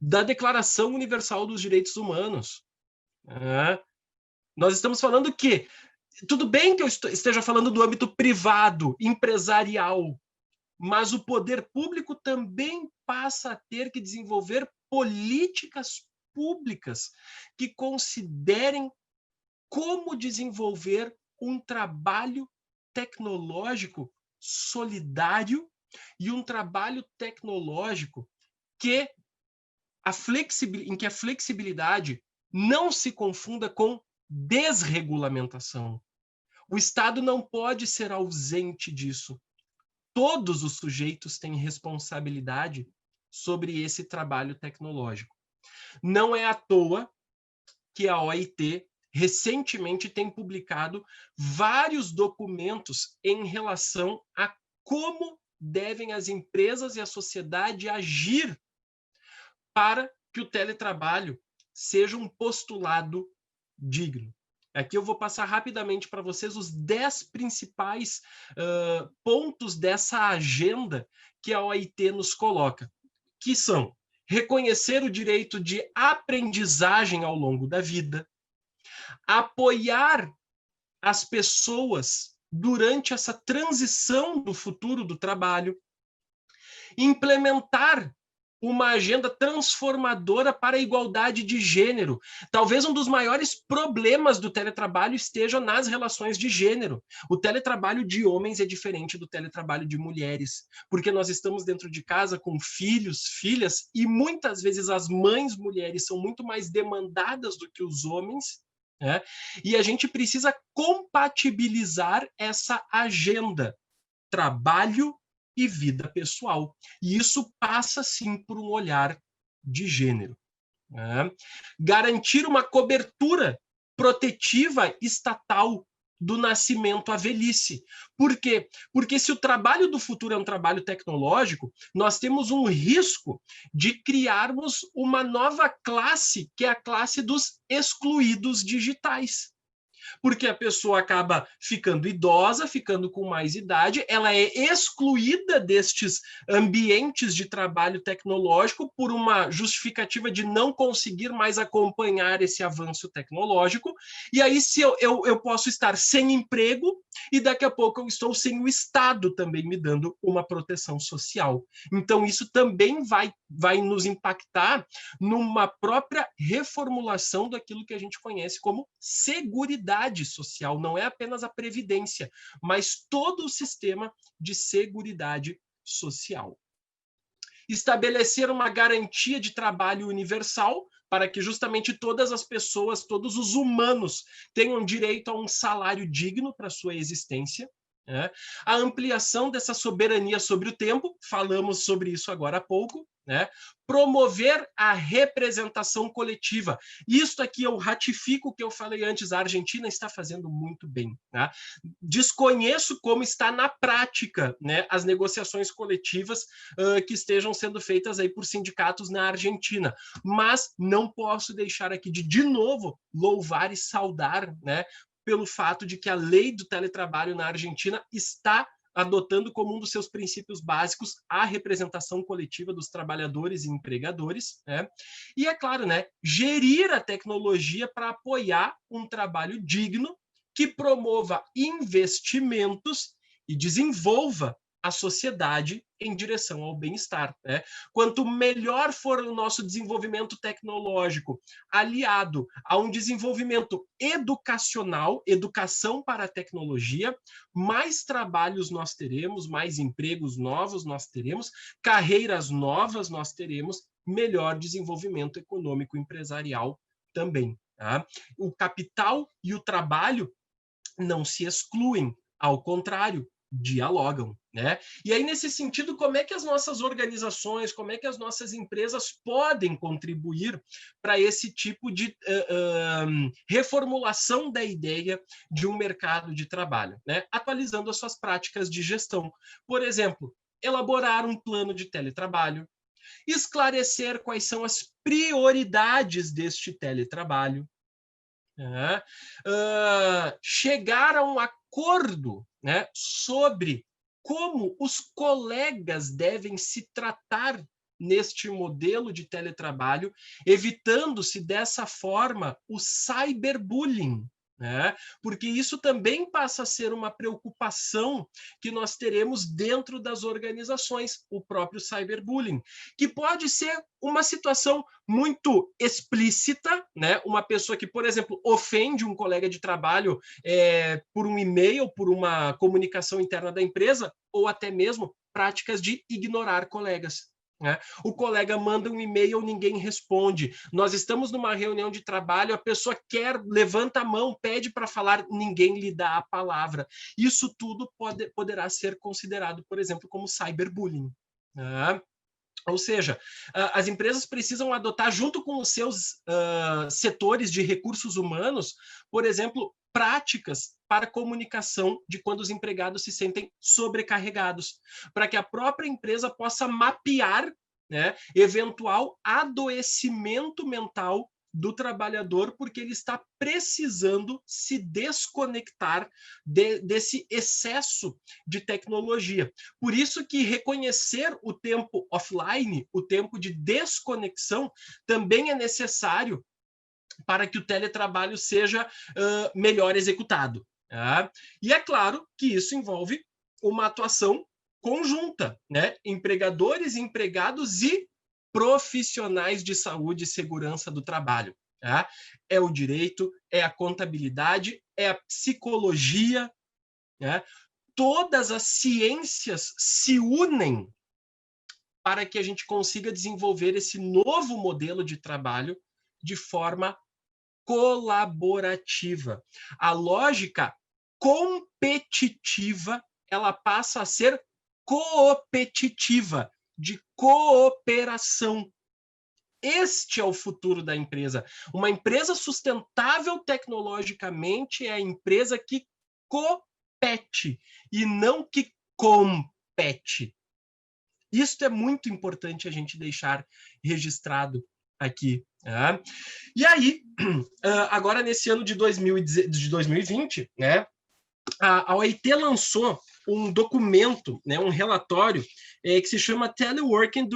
da Declaração Universal dos Direitos Humanos. Nós estamos falando que, tudo bem que eu esteja falando do âmbito privado, empresarial, mas o poder público também passa a ter que desenvolver políticas públicas que considerem como desenvolver um trabalho tecnológico solidário e um trabalho tecnológico em que a flexibilidade não se confunda com desregulamentação. O Estado não pode ser ausente disso. Todos os sujeitos têm responsabilidade sobre esse trabalho tecnológico. Não é à toa que a OIT recentemente tem publicado vários documentos em relação a como devem as empresas e a sociedade agir para que o teletrabalho seja um postulado digno. Aqui eu vou passar rapidamente para vocês os 10 principais pontos dessa agenda que a OIT nos coloca, que são reconhecer o direito de aprendizagem ao longo da vida, apoiar as pessoas durante essa transição do futuro do trabalho, implementar uma agenda transformadora para a igualdade de gênero. Talvez um dos maiores problemas do teletrabalho esteja nas relações de gênero. O teletrabalho de homens é diferente do teletrabalho de mulheres, porque nós estamos dentro de casa com filhos, filhas, e muitas vezes as mães mulheres são muito mais demandadas do que os homens, né? E a gente precisa compatibilizar essa agenda, trabalho e vida pessoal. E isso passa, sim, por um olhar de gênero, né? Garantir uma cobertura protetiva estatal do nascimento à velhice. Por quê? Porque se o trabalho do futuro é um trabalho tecnológico, nós temos um risco de criarmos uma nova classe, que é a classe dos excluídos digitais. Porque a pessoa acaba ficando idosa, ficando com mais idade, ela é excluída destes ambientes de trabalho tecnológico por uma justificativa de não conseguir mais acompanhar esse avanço tecnológico, e aí se eu posso estar sem emprego e daqui a pouco eu estou sem o Estado também me dando uma proteção social. Então isso também vai nos impactar numa própria reformulação daquilo que a gente conhece como seguridade social. Não é apenas a previdência, mas todo o sistema de seguridade social. Estabelecer uma garantia de trabalho universal para que justamente todas as pessoas, todos os humanos tenham direito a um salário digno para sua existência. né? A ampliação dessa soberania sobre o tempo, falamos sobre isso agora há pouco, né? Promover a representação coletiva. Isto aqui eu ratifico o que eu falei antes, a Argentina está fazendo muito bem. Né? Desconheço como está na prática, né, as negociações coletivas que estejam sendo feitas aí por sindicatos na Argentina, mas não posso deixar aqui de novo, louvar e saudar, né, pelo fato de que a lei do teletrabalho na Argentina está adotando como um dos seus princípios básicos a representação coletiva dos trabalhadores e empregadores, né? E é claro, né, gerir a tecnologia para apoiar um trabalho digno que promova investimentos e desenvolva a sociedade em direção ao bem-estar. Né? Quanto melhor for o nosso desenvolvimento tecnológico, aliado a um desenvolvimento educacional, educação para a tecnologia, mais trabalhos nós teremos, mais empregos novos nós teremos, carreiras novas nós teremos, melhor desenvolvimento econômico empresarial também. Tá? O capital e o trabalho não se excluem, ao contrário, dialogam, né? E aí, nesse sentido, como é que as nossas organizações, como é que as nossas empresas podem contribuir para esse tipo de reformulação da ideia de um mercado de trabalho, né? Atualizando as suas práticas de gestão. Por exemplo, elaborar um plano de teletrabalho, esclarecer quais são as prioridades deste teletrabalho, chegar a um acordo, né, sobre como os colegas devem se tratar neste modelo de teletrabalho, evitando-se dessa forma o cyberbullying, né? Porque isso também passa a ser uma preocupação que nós teremos dentro das organizações, o próprio cyberbullying, que pode ser uma situação muito explícita, né? Uma pessoa que, por exemplo, ofende um colega de trabalho por um e-mail, por uma comunicação interna da empresa, ou até mesmo práticas de ignorar colegas. Né? O colega manda um e-mail, ninguém responde. Nós estamos numa reunião de trabalho, a pessoa levanta a mão, pede para falar, ninguém lhe dá a palavra. Isso tudo poderá ser considerado, por exemplo, como cyberbullying. Né? Ou seja, as empresas precisam adotar, junto com os seus setores de recursos humanos, por exemplo, práticas para comunicação de quando os empregados se sentem sobrecarregados, para que a própria empresa possa mapear, né, eventual adoecimento mental do trabalhador, porque ele está precisando se desconectar desse excesso de tecnologia. Por isso que reconhecer o tempo offline, o tempo de desconexão, também é necessário para que o teletrabalho seja melhor executado. Tá? E é claro que isso envolve uma atuação conjunta, né? Empregadores, empregados e profissionais de saúde e segurança do trabalho. Tá? É o direito, é a contabilidade, é a psicologia, né? Todas as ciências se unem para que a gente consiga desenvolver esse novo modelo de trabalho de forma colaborativa. A lógica competitiva, ela passa a ser coopetitiva, de cooperação. Este é o futuro da empresa. Uma empresa sustentável tecnologicamente é a empresa que compete e não que compete. Isso é muito importante a gente deixar registrado aqui. Tá? E aí, agora nesse ano de 2020, né, a OIT lançou um documento, né, um relatório que se chama Teleworking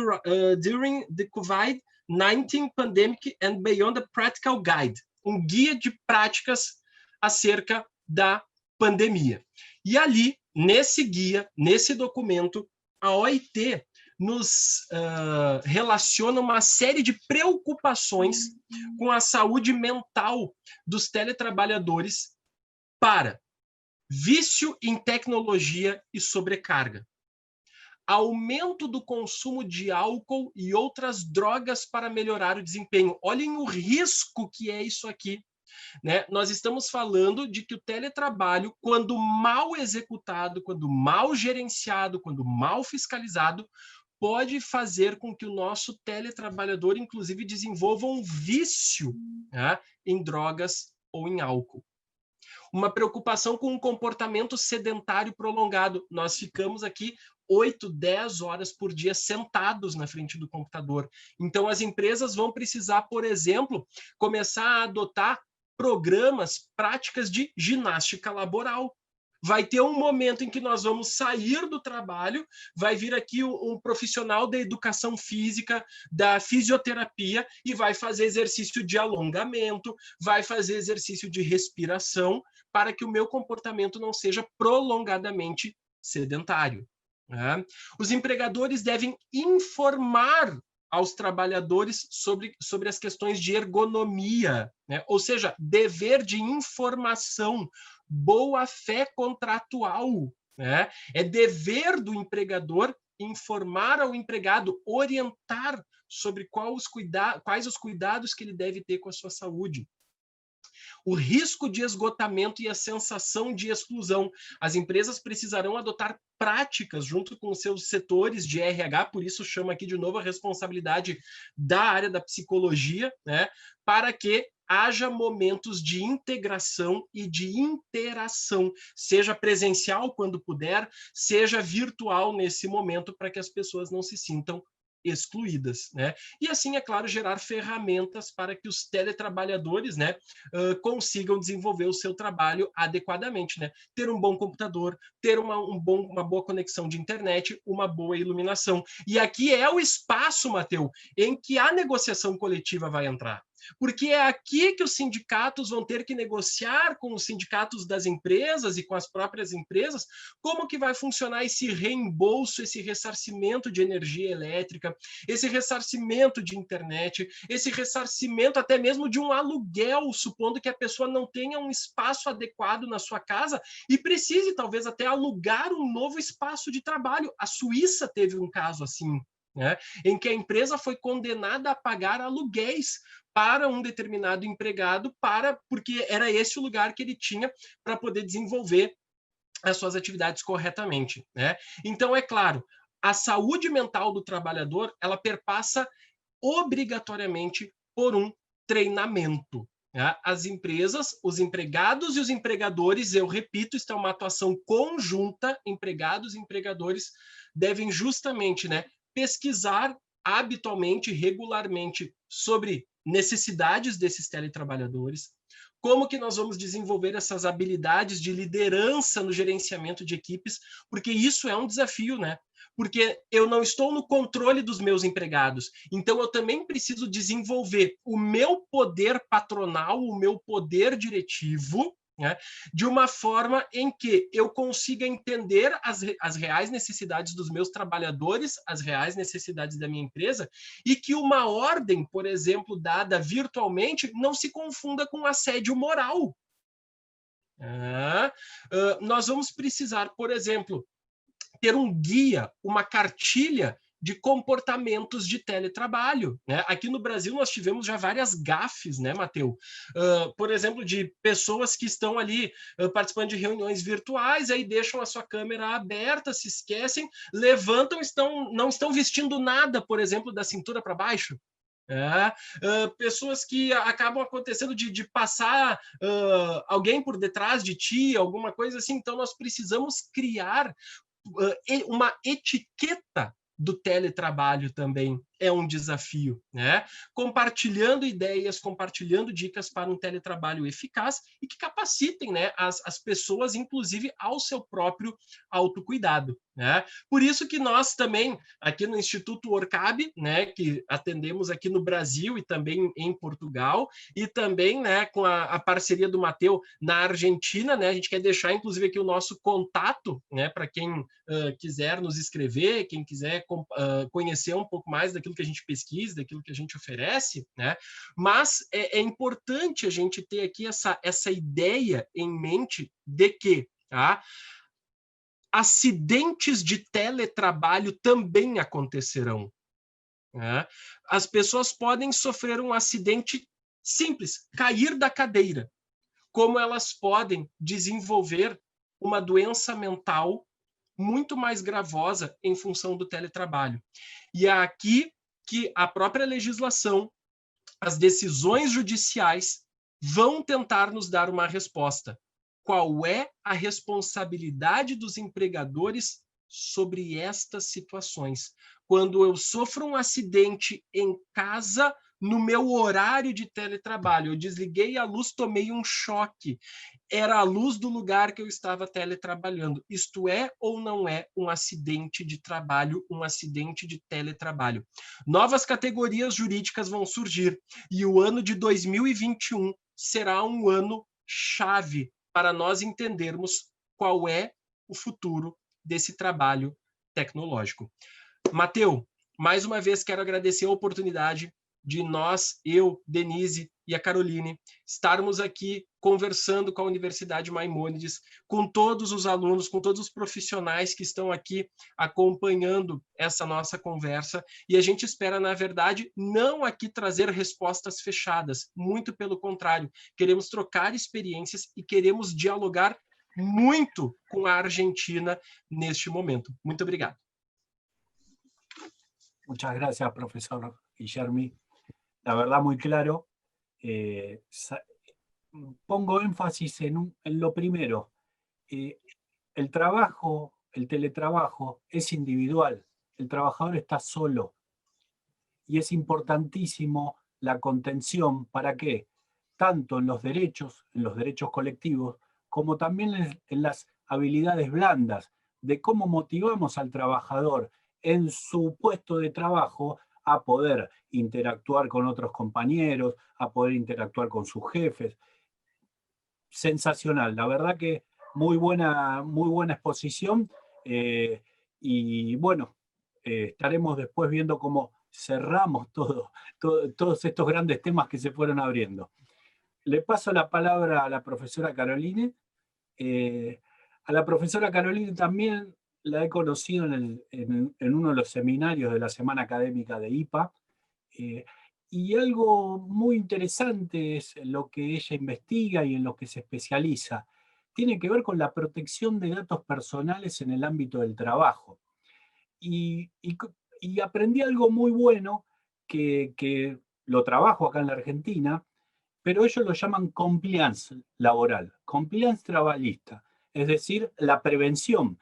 During the COVID-19 Pandemic and Beyond the Practical Guide, um guia de práticas acerca da pandemia. E ali, nesse guia, nesse documento, a OIT nos relaciona uma série de preocupações com a saúde mental dos teletrabalhadores para vício em tecnologia e sobrecarga, aumento do consumo de álcool e outras drogas para melhorar o desempenho. Olhem o risco que é isso aqui. Né? Nós estamos falando de que o teletrabalho, quando mal executado, quando mal gerenciado, quando mal fiscalizado, pode fazer com que o nosso teletrabalhador, inclusive, desenvolva um vício, né, em drogas ou em álcool. Uma preocupação com um comportamento sedentário prolongado. Nós ficamos aqui 8, 10 horas por dia sentados na frente do computador. Então, as empresas vão precisar, por exemplo, começar a adotar programas, práticas de ginástica laboral. Vai ter um momento em que nós vamos sair do trabalho, vai vir aqui um profissional da educação física, da fisioterapia, e vai fazer exercício de alongamento, vai fazer exercício de respiração, para que o meu comportamento não seja prolongadamente sedentário. Né? Os empregadores devem informar aos trabalhadores sobre as questões de ergonomia, né? Ou seja, dever de informação, boa-fé contratual. Né? É dever do empregador informar ao empregado, orientar sobre quais os cuidados que ele deve ter com a sua saúde. O risco de esgotamento e a sensação de exclusão. As empresas precisarão adotar práticas junto com seus setores de RH, por isso chama aqui de novo a responsabilidade da área da psicologia, né, para que haja momentos de integração e de interação, seja presencial quando puder, seja virtual nesse momento, para que as pessoas não se sintam excluídas, né? E assim, é claro, gerar ferramentas para que os teletrabalhadores, né, consigam desenvolver o seu trabalho adequadamente, né? Ter um bom computador, ter uma boa conexão de internet, uma boa iluminação. E aqui é o espaço, Matheus, em que a negociação coletiva vai entrar. porque é aqui que os sindicatos vão ter que negociar com os sindicatos das empresas e com as próprias empresas como que vai funcionar esse reembolso, esse ressarcimento de energia elétrica, esse ressarcimento de internet, esse ressarcimento até mesmo de um aluguel, supondo que a pessoa não tenha um espaço adequado na sua casa e precise talvez até alugar um novo espaço de trabalho. A Suíça teve um caso assim, né, em que a empresa foi condenada a pagar aluguéis para um determinado empregado, porque era esse o lugar que ele tinha para poder desenvolver as suas atividades corretamente, né? Então, é claro, a saúde mental do trabalhador, ela perpassa obrigatoriamente por um treinamento. Né? As empresas, os empregados e os empregadores, eu repito, isso é uma atuação conjunta, empregados e empregadores devem justamente, né, pesquisar habitualmente, regularmente, sobre necessidades desses teletrabalhadores, como que nós vamos desenvolver essas habilidades de liderança no gerenciamento de equipes, porque isso é um desafio, né? Porque eu não estou no controle dos meus empregados, então eu também preciso desenvolver o meu poder patronal, o meu poder diretivo, né, de uma forma em que eu consiga entender as reais necessidades dos meus trabalhadores, as reais necessidades da minha empresa, e que uma ordem, por exemplo, dada virtualmente, não se confunda com assédio moral. Nós vamos precisar, por exemplo, ter um guia, uma cartilha de comportamentos de teletrabalho. Né? Aqui no Brasil nós tivemos já várias gafes, né, Matheus? Por exemplo, de pessoas que estão ali participando de reuniões virtuais, aí deixam a sua câmera aberta, se esquecem, levantam, não estão vestindo nada, por exemplo, da cintura para baixo. Pessoas que acabam acontecendo de passar alguém por detrás de ti, alguma coisa assim. Então, nós precisamos criar uma etiqueta do teletrabalho também é um desafio, né? Compartilhando ideias, compartilhando dicas para um teletrabalho eficaz e que capacitem, né, as pessoas, inclusive, ao seu próprio autocuidado, né? Por isso que nós também, aqui no Instituto Orcab, né, que atendemos aqui no Brasil e também em Portugal, e também, né, com a parceria do Matheus na Argentina, né, a gente quer deixar, inclusive, aqui o nosso contato, né, para quem quiser nos escrever, quem quiser conhecer um pouco mais daquilo que a gente pesquisa, daquilo que a gente oferece, né? Mas é importante a gente ter aqui essa ideia em mente de que, tá, acidentes de teletrabalho também acontecerão. Né? As pessoas podem sofrer um acidente simples, cair da cadeira, como elas podem desenvolver uma doença mental muito mais gravosa em função do teletrabalho. E é aqui que a própria legislação, as decisões judiciais vão tentar nos dar uma resposta. Qual é a responsabilidade dos empregadores sobre estas situações? Quando eu sofro um acidente em casa, no meu horário de teletrabalho, eu desliguei a luz, tomei um choque. Era a luz do lugar que eu estava teletrabalhando. Isto é ou não é um acidente de trabalho, um acidente de teletrabalho? Novas categorias jurídicas vão surgir e o ano de 2021 será um ano chave para nós entendermos qual é o futuro desse trabalho tecnológico. Matheus, mais uma vez quero agradecer a oportunidade de nós, eu, Denise e a Caroline, estarmos aqui conversando com a Universidade Maimônides, com todos os alunos, com todos os profissionais que estão aqui acompanhando essa nossa conversa, e a gente espera, na verdade, não aqui trazer respostas fechadas, muito pelo contrário, queremos trocar experiências e queremos dialogar muito com a Argentina neste momento. Muito obrigado. Muchas gracias, profesor Guillermi. La verdad, muy claro. Pongo énfasis en lo primero. El trabajo, el teletrabajo es individual. El trabajador está solo. Y es importantísimo la contención. ¿Para qué? Tanto en los derechos colectivos, como también en las habilidades blandas, de cómo motivamos al trabajador en su puesto de trabajo a poder interactuar con otros compañeros, a poder interactuar con sus jefes. Sensacional, la verdad que muy buena exposición, y bueno, estaremos después viendo cómo cerramos todos estos grandes temas que se fueron abriendo. Le paso la palabra a la profesora Caroline. A la profesora Caroline también la he conocido en uno de los seminarios de la Semana Académica de IPA, y algo muy interesante es lo que ella investiga y en lo que se especializa. Tiene que ver con la protección de datos personales en el ámbito del trabajo. Y aprendí algo muy bueno que lo trabajo acá en la Argentina, pero ellos lo llaman compliance laboral, compliance trabalhista, es decir, la prevención.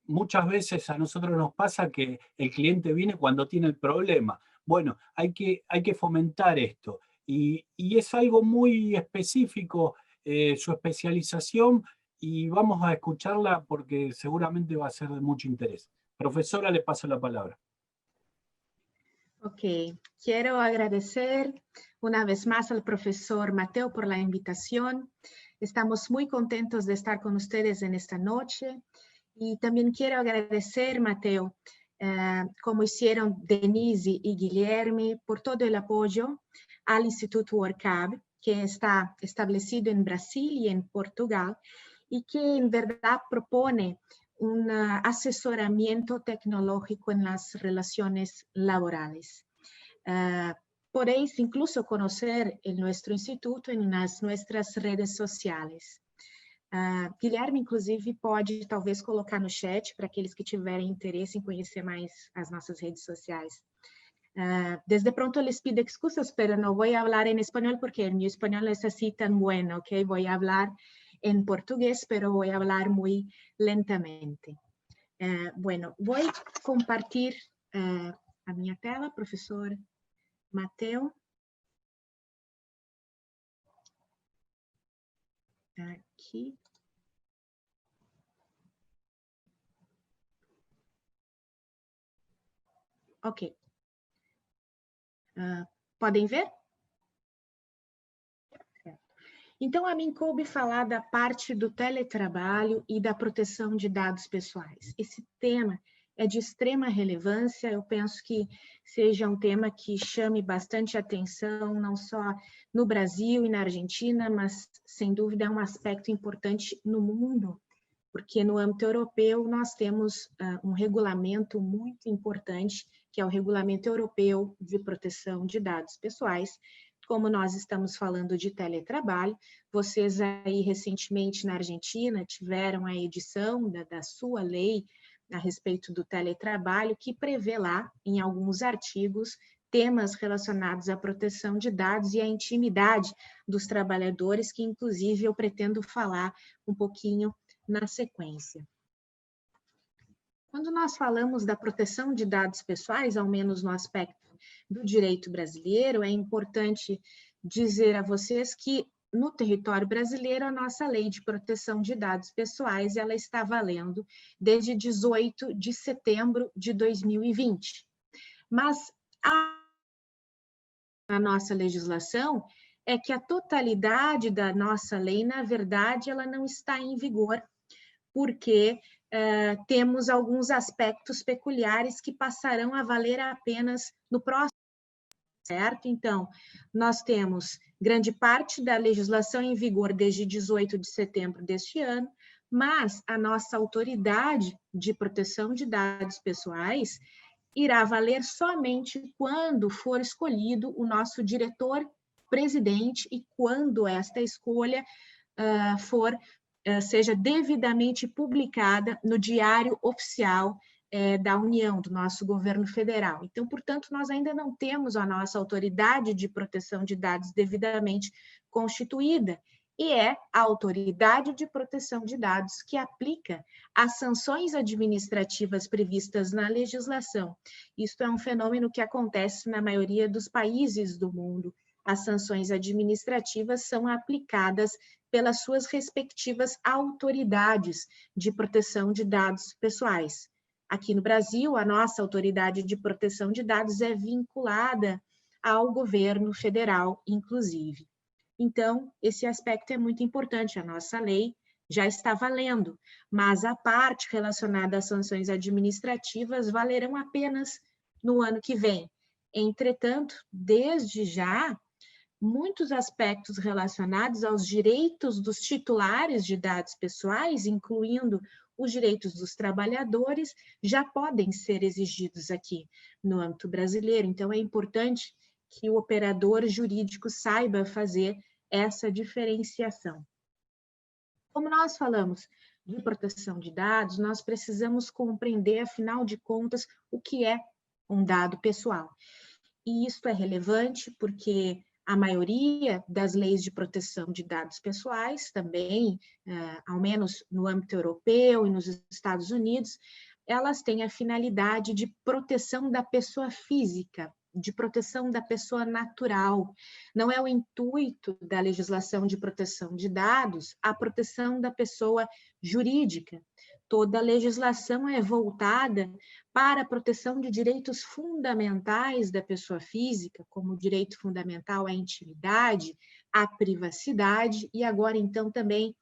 Muchas veces a nosotros nos pasa que el cliente viene cuando tiene el problema. Bueno, hay que fomentar esto. Y es algo muy específico, su especialización, y vamos a escucharla porque seguramente va a ser de mucho interés. Profesora, le paso la palabra. Ok, quiero agradecer una vez más al profesor Mateo por la invitación. Estamos muy contentos de estar con ustedes en esta noche. Y también quiero agradecer, Mateo, como hicieron Denise y Guilherme, por todo el apoyo al Instituto ORCAB, que está establecido en Brasil y en Portugal, y que en verdad propone un asesoramiento tecnológico en las relaciones laborales. Podéis incluso conocer nuestro instituto en nuestras redes sociais. Guilherme, inclusive, pode talvez colocar no chat para aqueles que tiverem interesse em conhecer mais as nossas redes sociais. Desde pronto les pido excusas, pero no voy a hablar en español porque mi español no es así tan bueno, ¿ok? Voy a hablar en portugués, pero voy a hablar muy lentamente. Bueno, voy a compartir a minha tela, professor Mateo. Aqui. Ok. Podem ver? Então, a mim coube falar da parte do teletrabalho e da proteção de dados pessoais. Esse tema é de extrema relevância, eu penso que seja um tema que chame bastante atenção, não só no Brasil e na Argentina, mas, sem dúvida, é um aspecto importante no mundo, porque no âmbito europeu nós temos um regulamento muito importante, que é o Regulamento Europeu de Proteção de Dados Pessoais. Como nós estamos falando de teletrabalho, vocês aí recentemente na Argentina tiveram a edição da sua lei a respeito do teletrabalho, que prevê lá, em alguns artigos, temas relacionados à proteção de dados e à intimidade dos trabalhadores, que inclusive eu pretendo falar um pouquinho na sequência. Quando nós falamos da proteção de dados pessoais, ao menos no aspecto do direito brasileiro, é importante dizer a vocês que no território brasileiro a nossa lei de proteção de dados pessoais ela está valendo desde 18 de setembro de 2020. Mas a nossa legislação é que a totalidade da nossa lei, na verdade, ela não está em vigor, porque temos alguns aspectos peculiares que passarão a valer apenas no próximo, certo? Então, nós temos grande parte da legislação em vigor desde 18 de setembro deste ano, mas a nossa autoridade de proteção de dados pessoais irá valer somente quando for escolhido o nosso diretor-presidente e quando esta escolha seja devidamente publicada no Diário Oficial da União, do nosso governo federal. Então, portanto, nós ainda não temos a nossa autoridade de proteção de dados devidamente constituída, e é a autoridade de proteção de dados que aplica as sanções administrativas previstas na legislação. Isto é um fenômeno que acontece na maioria dos países do mundo. As sanções administrativas são aplicadas pelas suas respectivas autoridades de proteção de dados pessoais. Aqui no Brasil, a nossa autoridade de proteção de dados é vinculada ao governo federal, inclusive. Então, esse aspecto é muito importante. A nossa lei já está valendo, mas a parte relacionada às sanções administrativas valerão apenas no ano que vem. Entretanto, desde já, muitos aspectos relacionados aos direitos dos titulares de dados pessoais, incluindo os direitos dos trabalhadores, já podem ser exigidos aqui no âmbito brasileiro. Então, é importante que o operador jurídico saiba fazer essa diferenciação. Como nós falamos de proteção de dados, nós precisamos compreender, afinal de contas, o que é um dado pessoal. E isso é relevante porque a maioria das leis de proteção de dados pessoais, também, ao menos no âmbito europeu e nos Estados Unidos, elas têm a finalidade de proteção da pessoa física, de proteção da pessoa natural. Não é o intuito da legislação de proteção de dados a proteção da pessoa jurídica. Toda a legislação é voltada para a proteção de direitos fundamentais da pessoa física, como o direito fundamental à intimidade, à privacidade e agora, então, também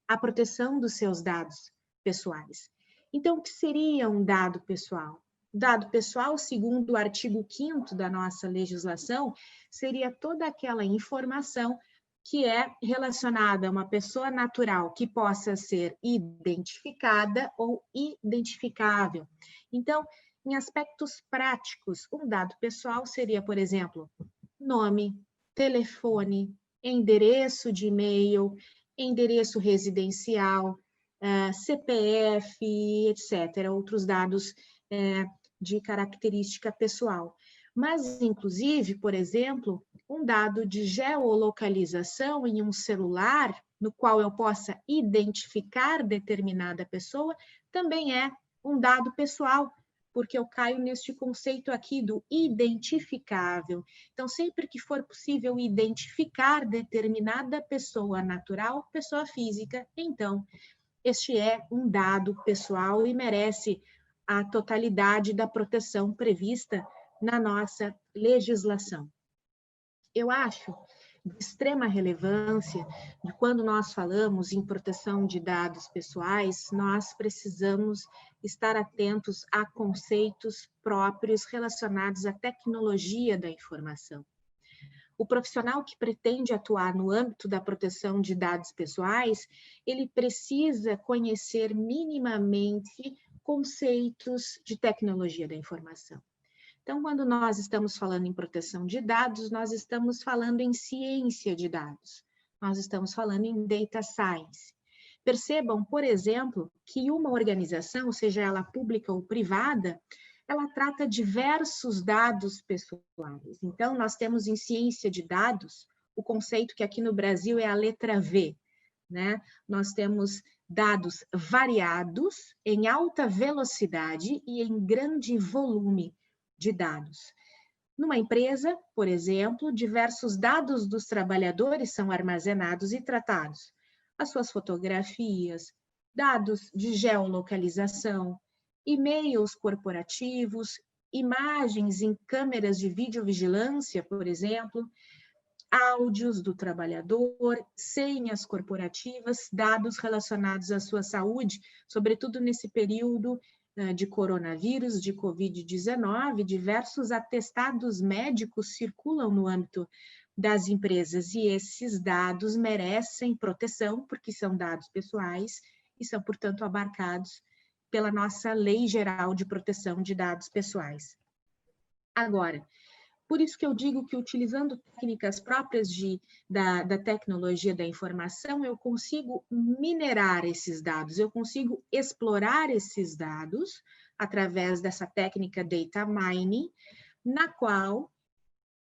a proteção dos seus dados pessoais. Então, o que seria um dado pessoal? Dado pessoal, segundo o artigo 5º da nossa legislação, seria toda aquela informação que é relacionada a uma pessoa natural que possa ser identificada ou identificável. Então, em aspectos práticos, um dado pessoal seria, por exemplo, nome, telefone, endereço de e-mail, endereço residencial, CPF, etc., outros dados de característica pessoal. Mas, inclusive, por exemplo, um dado de geolocalização em um celular, no qual eu possa identificar determinada pessoa, também é um dado pessoal, porque eu caio neste conceito aqui do identificável. Então, sempre que for possível identificar determinada pessoa natural, pessoa física, então, este é um dado pessoal e merece a totalidade da proteção prevista na nossa legislação. Eu acho de extrema relevância de quando nós falamos em proteção de dados pessoais, nós precisamos estar atentos a conceitos próprios relacionados à tecnologia da informação. O profissional que pretende atuar no âmbito da proteção de dados pessoais, ele precisa conhecer minimamente conceitos de tecnologia da informação. Então, quando nós estamos falando em proteção de dados, nós estamos falando em ciência de dados, nós estamos falando em data science. Percebam, por exemplo, que uma organização, seja ela pública ou privada, ela trata diversos dados pessoais. Então, nós temos em ciência de dados o conceito que aqui no Brasil é a letra V, né? Nós temos dados variados, em alta velocidade e em grande volume de dados. Numa empresa, por exemplo, diversos dados dos trabalhadores são armazenados e tratados. As suas fotografias, dados de geolocalização, e-mails corporativos, imagens em câmeras de videovigilância, por exemplo, áudios do trabalhador, senhas corporativas, dados relacionados à sua saúde, sobretudo nesse período de coronavírus, de Covid-19, diversos atestados médicos circulam no âmbito das empresas e esses dados merecem proteção porque são dados pessoais e são, portanto, abarcados pela nossa Lei Geral de Proteção de Dados Pessoais. Agora, por isso que eu digo que utilizando técnicas próprias da tecnologia da informação, eu consigo minerar esses dados, eu consigo explorar esses dados através dessa técnica data mining, na qual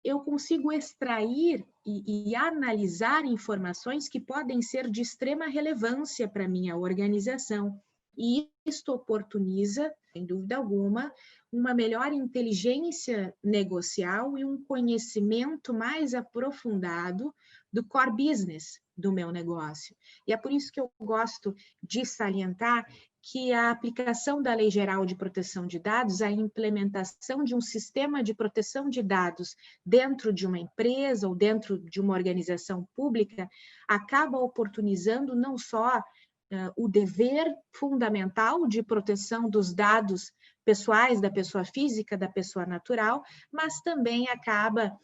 eu consigo extrair e analisar informações que podem ser de extrema relevância para a minha organização. E isto oportuniza, sem dúvida alguma, uma melhor inteligência negocial e um conhecimento mais aprofundado do core business, do meu negócio. E é por isso que eu gosto de salientar que a aplicação da Lei Geral de Proteção de Dados, a implementação de um sistema de proteção de dados dentro de uma empresa ou dentro de uma organização pública, acaba oportunizando não só o dever fundamental de proteção dos dados pessoais da pessoa física, da pessoa natural, mas também acaba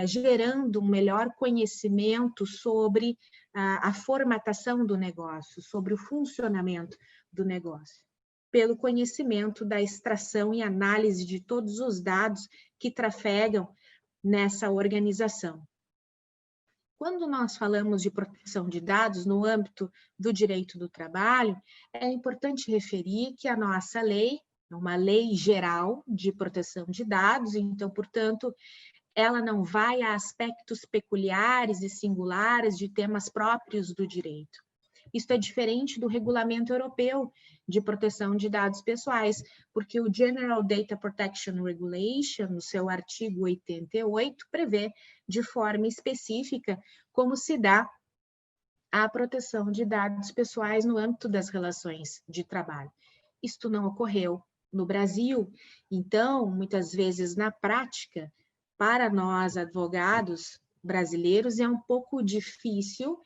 gerando um melhor conhecimento sobre a formatação do negócio, sobre o funcionamento do negócio, pelo conhecimento da extração e análise de todos os dados que trafegam nessa organização. Quando nós falamos de proteção de dados no âmbito do direito do trabalho, é importante referir que a nossa lei é uma lei geral de proteção de dados, então, portanto, ela não vai a aspectos peculiares e singulares de temas próprios do direito. Isso é diferente do Regulamento Europeu de Proteção de Dados Pessoais, porque o General Data Protection Regulation, no seu artigo 88, prevê de forma específica como se dá a proteção de dados pessoais no âmbito das relações de trabalho. Isto não ocorreu no Brasil, então, muitas vezes, na prática, para nós, advogados brasileiros, é um pouco difícil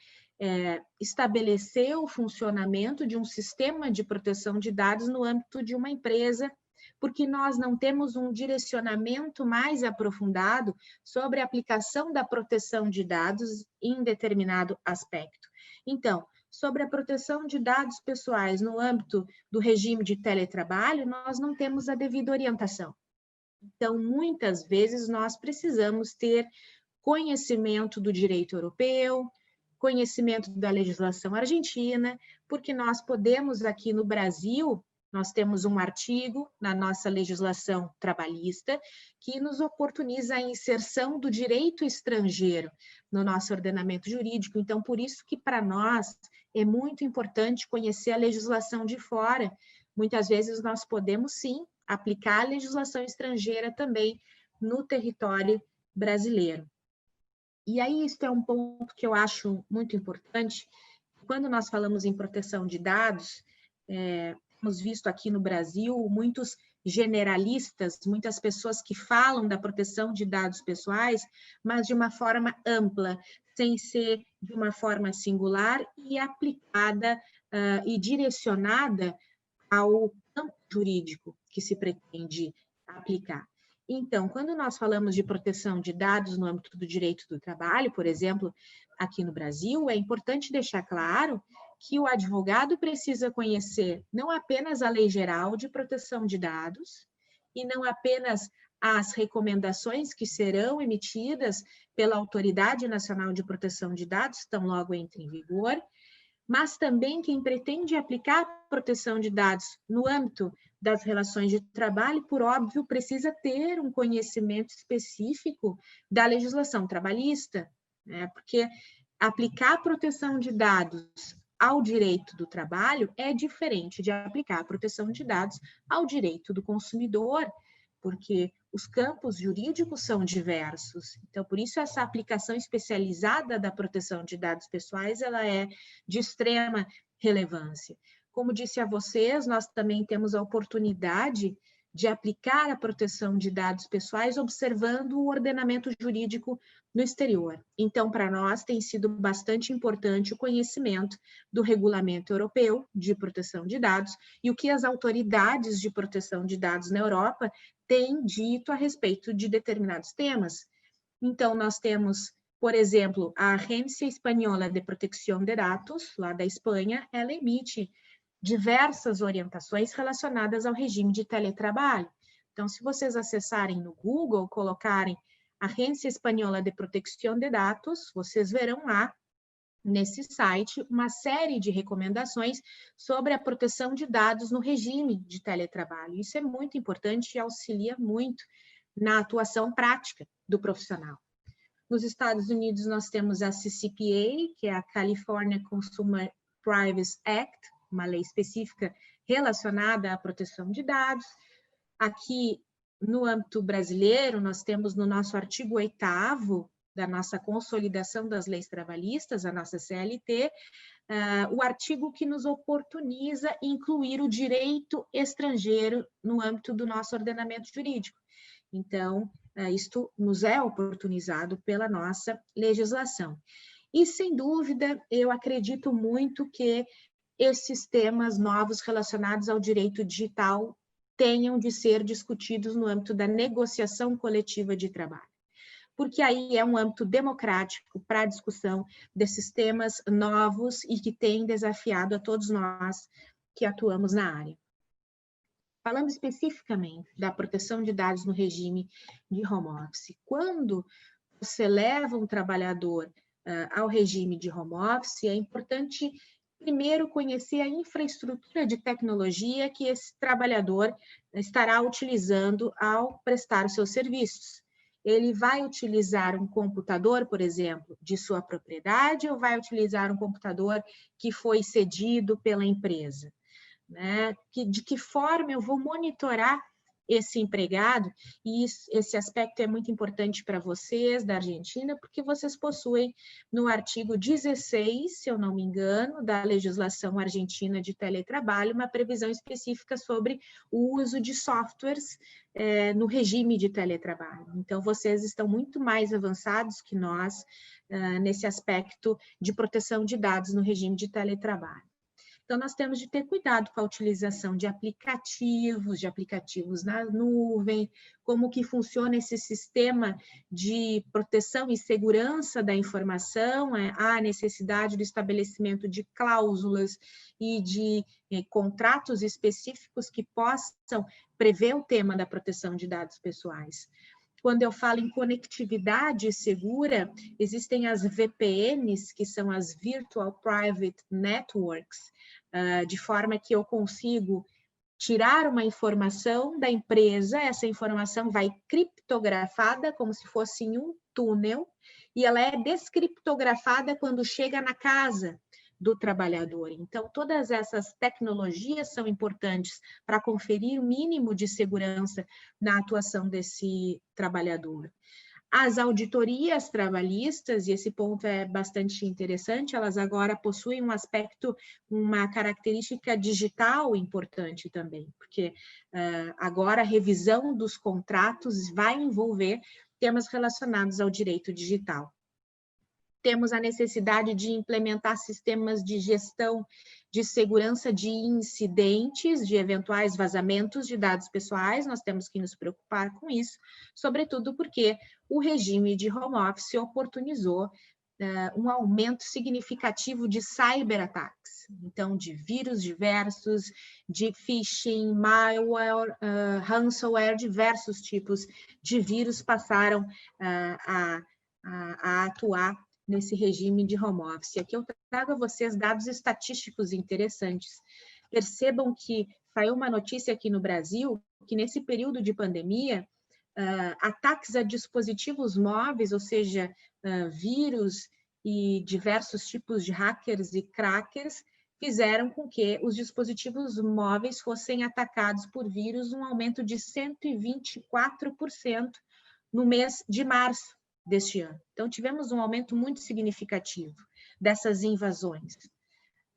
estabelecer o funcionamento de um sistema de proteção de dados no âmbito de uma empresa, porque nós não temos um direcionamento mais aprofundado sobre a aplicação da proteção de dados em determinado aspecto. Então, sobre a proteção de dados pessoais no âmbito do regime de teletrabalho, nós não temos a devida orientação. Então, muitas vezes, nós precisamos ter conhecimento do direito europeu, conhecimento da legislação argentina, porque nós podemos aqui no Brasil, nós temos um artigo na nossa legislação trabalhista que nos oportuniza a inserção do direito estrangeiro no nosso ordenamento jurídico. Então, por isso que para nós é muito importante conhecer a legislação de fora. Muitas vezes nós podemos sim aplicar a legislação estrangeira também no território brasileiro. E aí, isso é um ponto que eu acho muito importante. Quando nós falamos em proteção de dados, temos visto aqui no Brasil muitos generalistas, muitas pessoas que falam da proteção de dados pessoais, mas de uma forma ampla, sem ser de uma forma singular e aplicada e direcionada ao campo jurídico que se pretende aplicar. Então, quando nós falamos de proteção de dados no âmbito do direito do trabalho, por exemplo, aqui no Brasil, é importante deixar claro que o advogado precisa conhecer não apenas a Lei Geral de Proteção de Dados e não apenas as recomendações que serão emitidas pela Autoridade Nacional de Proteção de Dados, tão logo entre em vigor, mas também quem pretende aplicar a proteção de dados no âmbito das relações de trabalho, por óbvio, precisa ter um conhecimento específico da legislação trabalhista, né? Porque aplicar a proteção de dados ao direito do trabalho é diferente de aplicar a proteção de dados ao direito do consumidor, porque os campos jurídicos são diversos. Então, por isso, essa aplicação especializada da proteção de dados pessoais, ela é de extrema relevância. Como disse a vocês, nós também temos a oportunidade de aplicar a proteção de dados pessoais observando o ordenamento jurídico no exterior. Então, para nós, tem sido bastante importante o conhecimento do Regulamento Europeu de Proteção de Dados e o que as autoridades de proteção de dados na Europa têm dito a respeito de determinados temas. Então, nós temos, por exemplo, a Agência Espanhola de Protección de Datos, lá da Espanha, ela emite diversas orientações relacionadas ao regime de teletrabalho. Então, se vocês acessarem no Google, colocarem Agência Espanhola de Protección de Datos, vocês verão lá, nesse site, uma série de recomendações sobre a proteção de dados no regime de teletrabalho. Isso é muito importante e auxilia muito na atuação prática do profissional. Nos Estados Unidos, nós temos a CCPA, que é a California Consumer Privacy Act, uma lei específica relacionada à proteção de dados. Aqui, no âmbito brasileiro, nós temos no nosso artigo 8º da nossa consolidação das leis trabalhistas, a nossa CLT, o artigo que nos oportuniza incluir o direito estrangeiro no âmbito do nosso ordenamento jurídico. Então, isto nos é oportunizado pela nossa legislação. E, sem dúvida, eu acredito muito que esses temas novos relacionados ao direito digital tenham de ser discutidos no âmbito da negociação coletiva de trabalho, porque aí é um âmbito democrático para a discussão desses temas novos e que tem desafiado a todos nós que atuamos na área. Falando especificamente da proteção de dados no regime de home office, quando você leva um trabalhador ao regime de home office, é importante primeiro conhecer a infraestrutura de tecnologia que esse trabalhador estará utilizando ao prestar os seus serviços. Ele vai utilizar um computador, por exemplo, de sua propriedade, ou vai utilizar um computador que foi cedido pela empresa? Né? De que forma eu vou monitorar esse empregado? E esse aspecto é muito importante para vocês da Argentina, porque vocês possuem no artigo 16, se eu não me engano, da legislação argentina de teletrabalho, uma previsão específica sobre o uso de softwares no regime de teletrabalho. Então, vocês estão muito mais avançados que nós nesse aspecto de proteção de dados no regime de teletrabalho. Então, nós temos de ter cuidado com a utilização de aplicativos na nuvem, como que funciona esse sistema de proteção e segurança da informação, há necessidade do estabelecimento de cláusulas e de contratos específicos que possam prever o tema da proteção de dados pessoais. Quando eu falo em conectividade segura, existem as VPNs, que são as Virtual Private Networks, de forma que eu consigo tirar uma informação da empresa, essa informação vai criptografada, como se fosse em um túnel, e ela é descriptografada quando chega na casa do trabalhador. Então, todas essas tecnologias são importantes para conferir o mínimo de segurança na atuação desse trabalhador. As auditorias trabalhistas, e esse ponto é bastante interessante, elas agora possuem um aspecto, uma característica digital importante também, porque agora a revisão dos contratos vai envolver temas relacionados ao direito digital. Temos a necessidade de implementar sistemas de gestão de segurança de incidentes, de eventuais vazamentos de dados pessoais, nós temos que nos preocupar com isso, sobretudo porque o regime de home office oportunizou um aumento significativo de cyberataques, então de vírus diversos, de phishing, malware, ransomware, diversos tipos de vírus passaram a atuar nesse regime de home office. Aqui eu trago a vocês dados estatísticos interessantes. Percebam que saiu uma notícia aqui no Brasil que nesse período de pandemia, ataques a dispositivos móveis, ou seja, vírus e diversos tipos de hackers e crackers, fizeram com que os dispositivos móveis fossem atacados por vírus, um aumento de 124% no mês de março deste ano. Então, tivemos um aumento muito significativo dessas invasões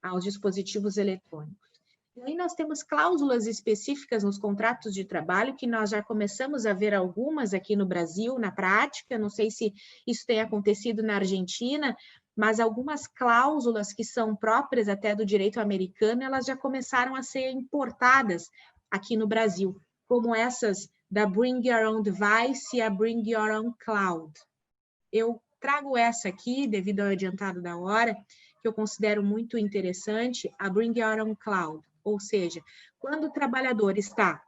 aos dispositivos eletrônicos. E aí nós temos cláusulas específicas nos contratos de trabalho, que nós já começamos a ver algumas aqui no Brasil, na prática, não sei se isso tem acontecido na Argentina, mas algumas cláusulas que são próprias até do direito americano, elas já começaram a ser importadas aqui no Brasil, como essas da Bring Your Own Device e a Bring Your Own Cloud. Eu trago essa aqui, devido ao adiantado da hora, que eu considero muito interessante, a Bring Your Own Cloud, ou seja, quando o trabalhador está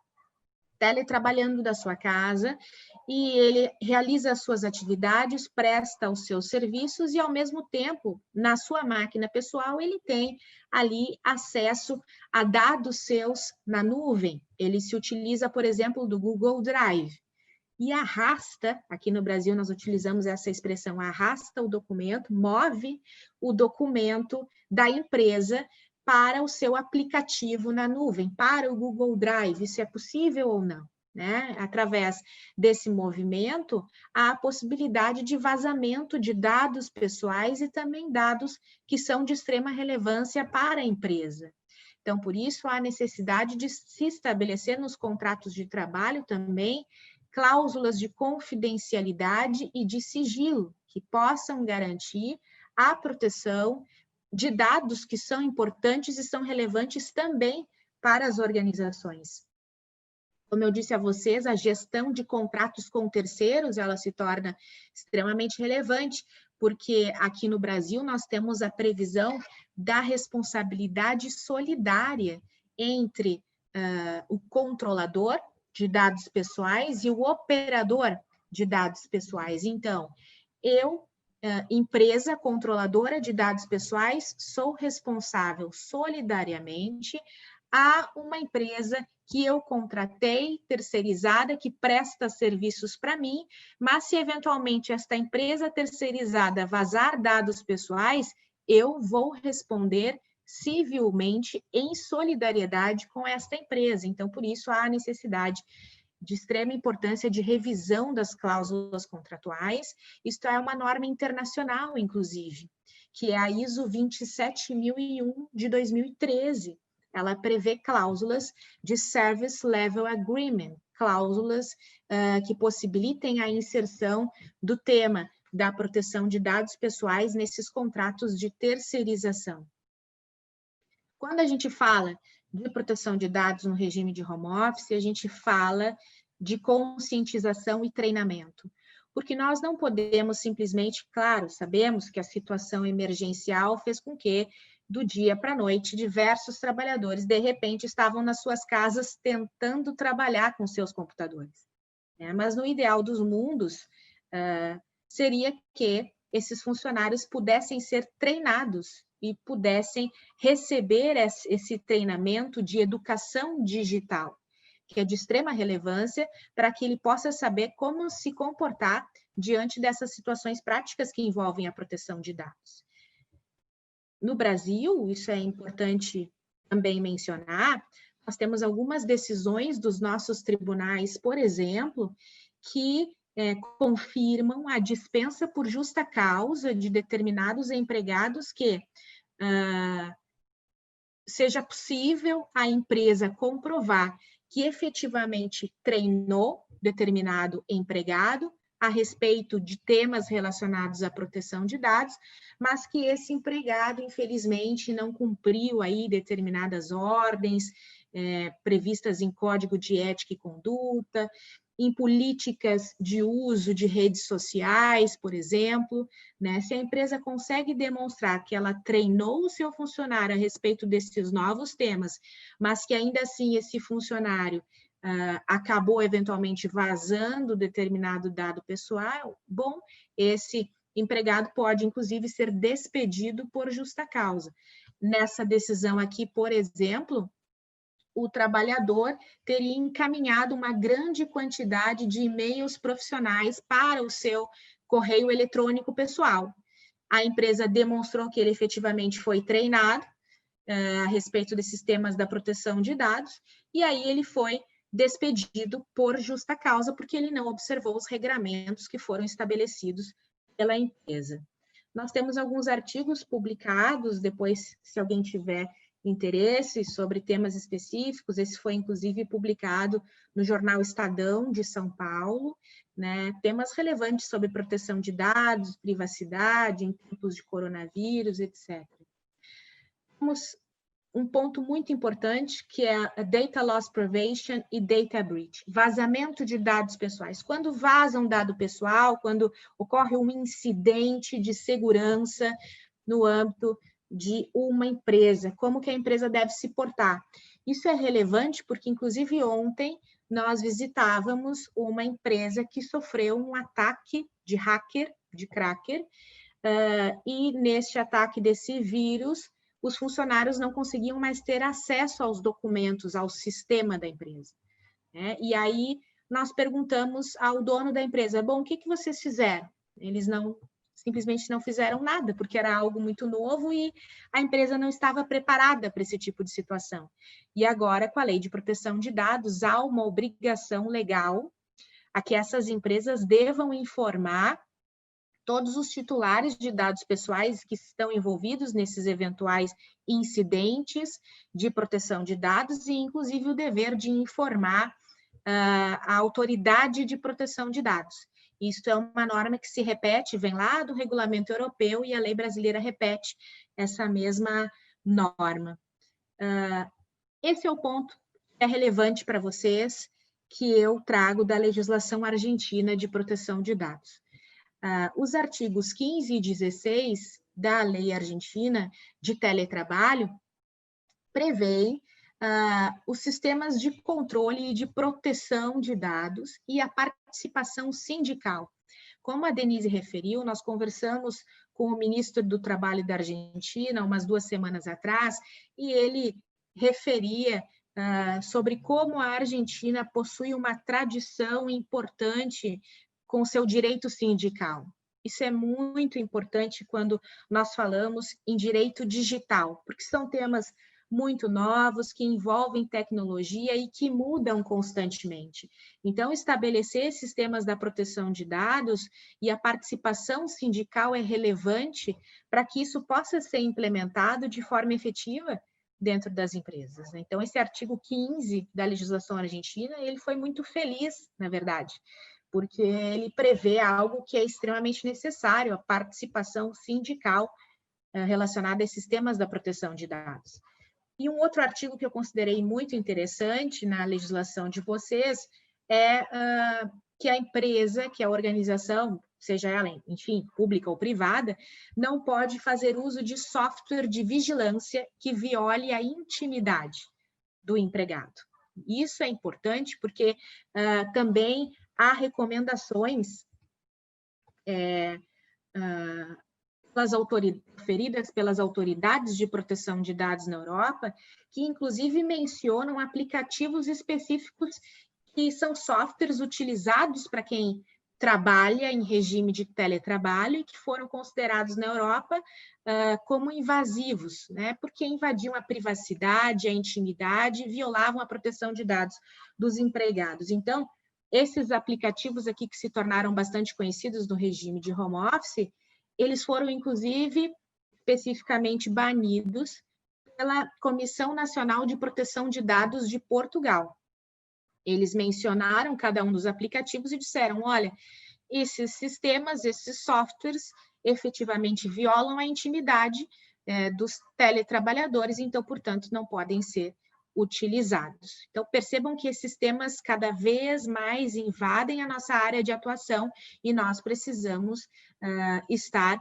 teletrabalhando da sua casa e ele realiza as suas atividades, presta os seus serviços e, ao mesmo tempo, na sua máquina pessoal, ele tem ali acesso a dados seus na nuvem. Ele se utiliza, por exemplo, do Google Drive. E arrasta, aqui no Brasil nós utilizamos essa expressão, arrasta o documento, move o documento da empresa para o seu aplicativo na nuvem, para o Google Drive. Isso é possível ou não? né? Através desse movimento, há a possibilidade de vazamento de dados pessoais e também dados que são de extrema relevância para a empresa. Então, por isso, há necessidade de se estabelecer nos contratos de trabalho também cláusulas de confidencialidade e de sigilo que possam garantir a proteção de dados que são importantes e são relevantes também para as organizações. Como eu disse a vocês, a gestão de contratos com terceiros, ela se torna extremamente relevante, porque aqui no Brasil nós temos a previsão da responsabilidade solidária entre o controlador de dados pessoais e o operador de dados pessoais. Então, eu, empresa controladora de dados pessoais, sou responsável solidariamente a uma empresa que eu contratei, terceirizada, que presta serviços para mim, mas se eventualmente esta empresa terceirizada vazar dados pessoais, eu vou responder civilmente em solidariedade com esta empresa. Então, por isso, há a necessidade de extrema importância de revisão das cláusulas contratuais. Isto é uma norma internacional, inclusive, que é a ISO 27001 de 2013. Ela prevê cláusulas de Service Level Agreement, cláusulas que possibilitem a inserção do tema da proteção de dados pessoais nesses contratos de terceirização. Quando a gente fala de proteção de dados no regime de home office, a gente fala de conscientização e treinamento, porque nós não podemos simplesmente, claro, sabemos que a situação emergencial fez com que do dia para a noite, diversos trabalhadores, de repente, estavam nas suas casas tentando trabalhar com seus computadores. Mas no ideal dos mundos, seria que esses funcionários pudessem ser treinados e pudessem receber esse treinamento de educação digital, que é de extrema relevância para que ele possa saber como se comportar diante dessas situações práticas que envolvem a proteção de dados. No Brasil, isso é importante também mencionar, nós temos algumas decisões dos nossos tribunais, por exemplo, que confirmam a dispensa por justa causa de determinados empregados que seja possível a empresa comprovar que efetivamente treinou determinado empregado a respeito de temas relacionados à proteção de dados, mas que esse empregado, infelizmente, não cumpriu aí determinadas ordens previstas em Código de Ética e Conduta, em políticas de uso de redes sociais, por exemplo, né? Se a empresa consegue demonstrar que ela treinou o seu funcionário a respeito desses novos temas, mas que ainda assim esse funcionário acabou eventualmente vazando determinado dado pessoal, bom, esse empregado pode inclusive ser despedido por justa causa. Nessa decisão aqui, por exemplo, o trabalhador teria encaminhado uma grande quantidade de e-mails profissionais para o seu correio eletrônico pessoal. A empresa demonstrou que ele efetivamente foi treinado a respeito desses temas da proteção de dados, e aí ele foi despedido por justa causa, porque ele não observou os regramentos que foram estabelecidos pela empresa. Nós temos alguns artigos publicados, depois, se alguém tiver interesse sobre temas específicos, esse foi inclusive publicado no jornal Estadão de São Paulo, né? Temas relevantes sobre proteção de dados, privacidade, em tempos de coronavírus, etc. Temos um ponto muito importante, que é a Data Loss Prevention e Data Breach, vazamento de dados pessoais. Quando vaza um dado pessoal, quando ocorre um incidente de segurança no âmbito de uma empresa, como que a empresa deve se portar. Isso é relevante porque, inclusive, ontem nós visitávamos uma empresa que sofreu um ataque de hacker, de cracker, e neste ataque desse vírus, os funcionários não conseguiam mais ter acesso aos documentos, ao sistema da empresa, né? E aí nós perguntamos ao dono da empresa, bom, o que vocês fizeram? Eles não simplesmente não fizeram nada, porque era algo muito novo e a empresa não estava preparada para esse tipo de situação. E agora, com a Lei de Proteção de Dados, há uma obrigação legal a que essas empresas devam informar todos os titulares de dados pessoais que estão envolvidos nesses eventuais incidentes de proteção de dados e, inclusive, o dever de informar a autoridade de proteção de dados. Isso é uma norma que se repete, vem lá do regulamento europeu e a lei brasileira repete essa mesma norma. Esse é o ponto que é relevante para vocês, que eu trago da legislação argentina de proteção de dados. Os artigos 15 e 16 da lei argentina de teletrabalho prevêem os sistemas de controle e de proteção de dados e a participação sindical. Como a Denise referiu, nós conversamos com o ministro do Trabalho da Argentina umas 2 semanas atrás, e ele referia sobre como a Argentina possui uma tradição importante com seu direito sindical. Isso é muito importante quando nós falamos em direito digital, porque são temas muito novos, que envolvem tecnologia e que mudam constantemente. Então, estabelecer sistemas da proteção de dados e a participação sindical é relevante para que isso possa ser implementado de forma efetiva dentro das empresas. Então, esse artigo 15 da legislação argentina, ele foi muito feliz, na verdade, porque ele prevê algo que é extremamente necessário, a participação sindical relacionada a esses sistemas da proteção de dados. E um outro artigo que eu considerei muito interessante na legislação de vocês é que a empresa, que a organização, seja ela, enfim, pública ou privada, não pode fazer uso de software de vigilância que viole a intimidade do empregado. Isso é importante porque também há recomendações proferidas pelas autoridades de proteção de dados na Europa, que inclusive mencionam aplicativos específicos que são softwares utilizados para quem trabalha em regime de teletrabalho e que foram considerados na Europa como invasivos, né? Porque invadiam a privacidade, a intimidade e violavam a proteção de dados dos empregados. Então, esses aplicativos aqui que se tornaram bastante conhecidos no regime de home office, eles foram, inclusive, especificamente banidos pela Comissão Nacional de Proteção de Dados de Portugal. Eles mencionaram cada um dos aplicativos e disseram, olha, esses sistemas, esses softwares, efetivamente violam a intimidade dos teletrabalhadores, então, portanto, não podem ser utilizados. Então, percebam que esses temas cada vez mais invadem a nossa área de atuação e nós precisamos estar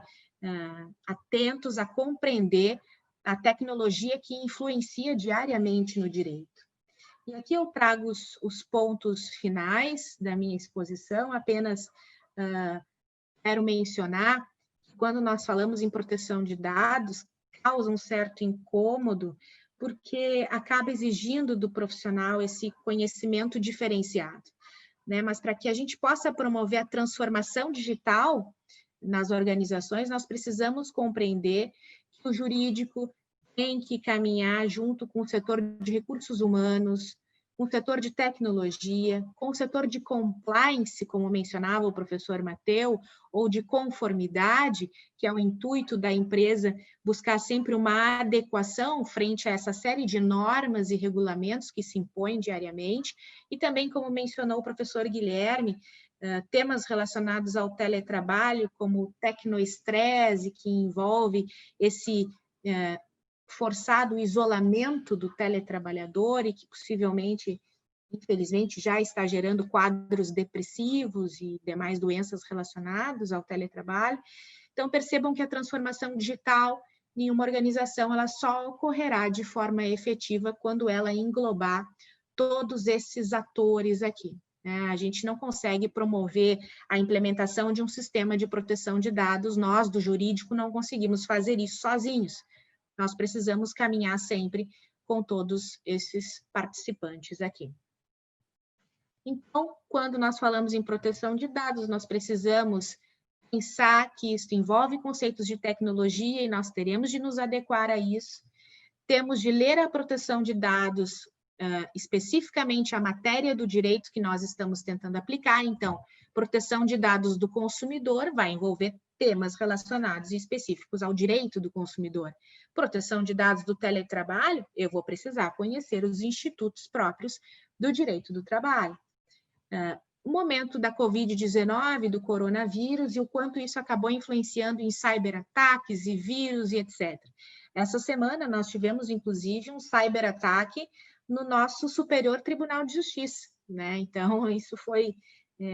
atentos a compreender a tecnologia que influencia diariamente no direito. E aqui eu trago os pontos finais da minha exposição, apenas quero mencionar que quando nós falamos em proteção de dados, causa um certo incômodo, porque acaba exigindo do profissional esse conhecimento diferenciado, né? Mas para que a gente possa promover a transformação digital nas organizações, nós precisamos compreender que o jurídico tem que caminhar junto com o setor de recursos humanos, com o setor de tecnologia, com o setor de compliance, como mencionava o professor Mateu, ou de conformidade, que é o intuito da empresa buscar sempre uma adequação frente a essa série de normas e regulamentos que se impõem diariamente, e também, como mencionou o professor Guilherme, temas relacionados ao teletrabalho, como o tecnoestresse, que envolve esse forçado isolamento do teletrabalhador e que possivelmente, infelizmente, já está gerando quadros depressivos e demais doenças relacionadas ao teletrabalho. Então, percebam que a transformação digital em uma organização ela só ocorrerá de forma efetiva quando ela englobar todos esses atores aqui. A gente não consegue promover a implementação de um sistema de proteção de dados, nós do jurídico não conseguimos fazer isso sozinhos. Nós precisamos caminhar sempre com todos esses participantes aqui. Então, quando nós falamos em proteção de dados, nós precisamos pensar que isso envolve conceitos de tecnologia e nós teremos de nos adequar a isso. Temos de ler a proteção de dados, especificamente a matéria do direito que nós estamos tentando aplicar. Então, proteção de dados do consumidor vai envolver temas relacionados e específicos ao direito do consumidor. Proteção de dados do teletrabalho, eu vou precisar conhecer os institutos próprios do direito do trabalho. O momento da Covid-19, do coronavírus, e o quanto isso acabou influenciando em cyberataques e vírus e etc. Essa semana nós tivemos, inclusive, um cyberataque no nosso Superior Tribunal de Justiça, né? Então, isso foi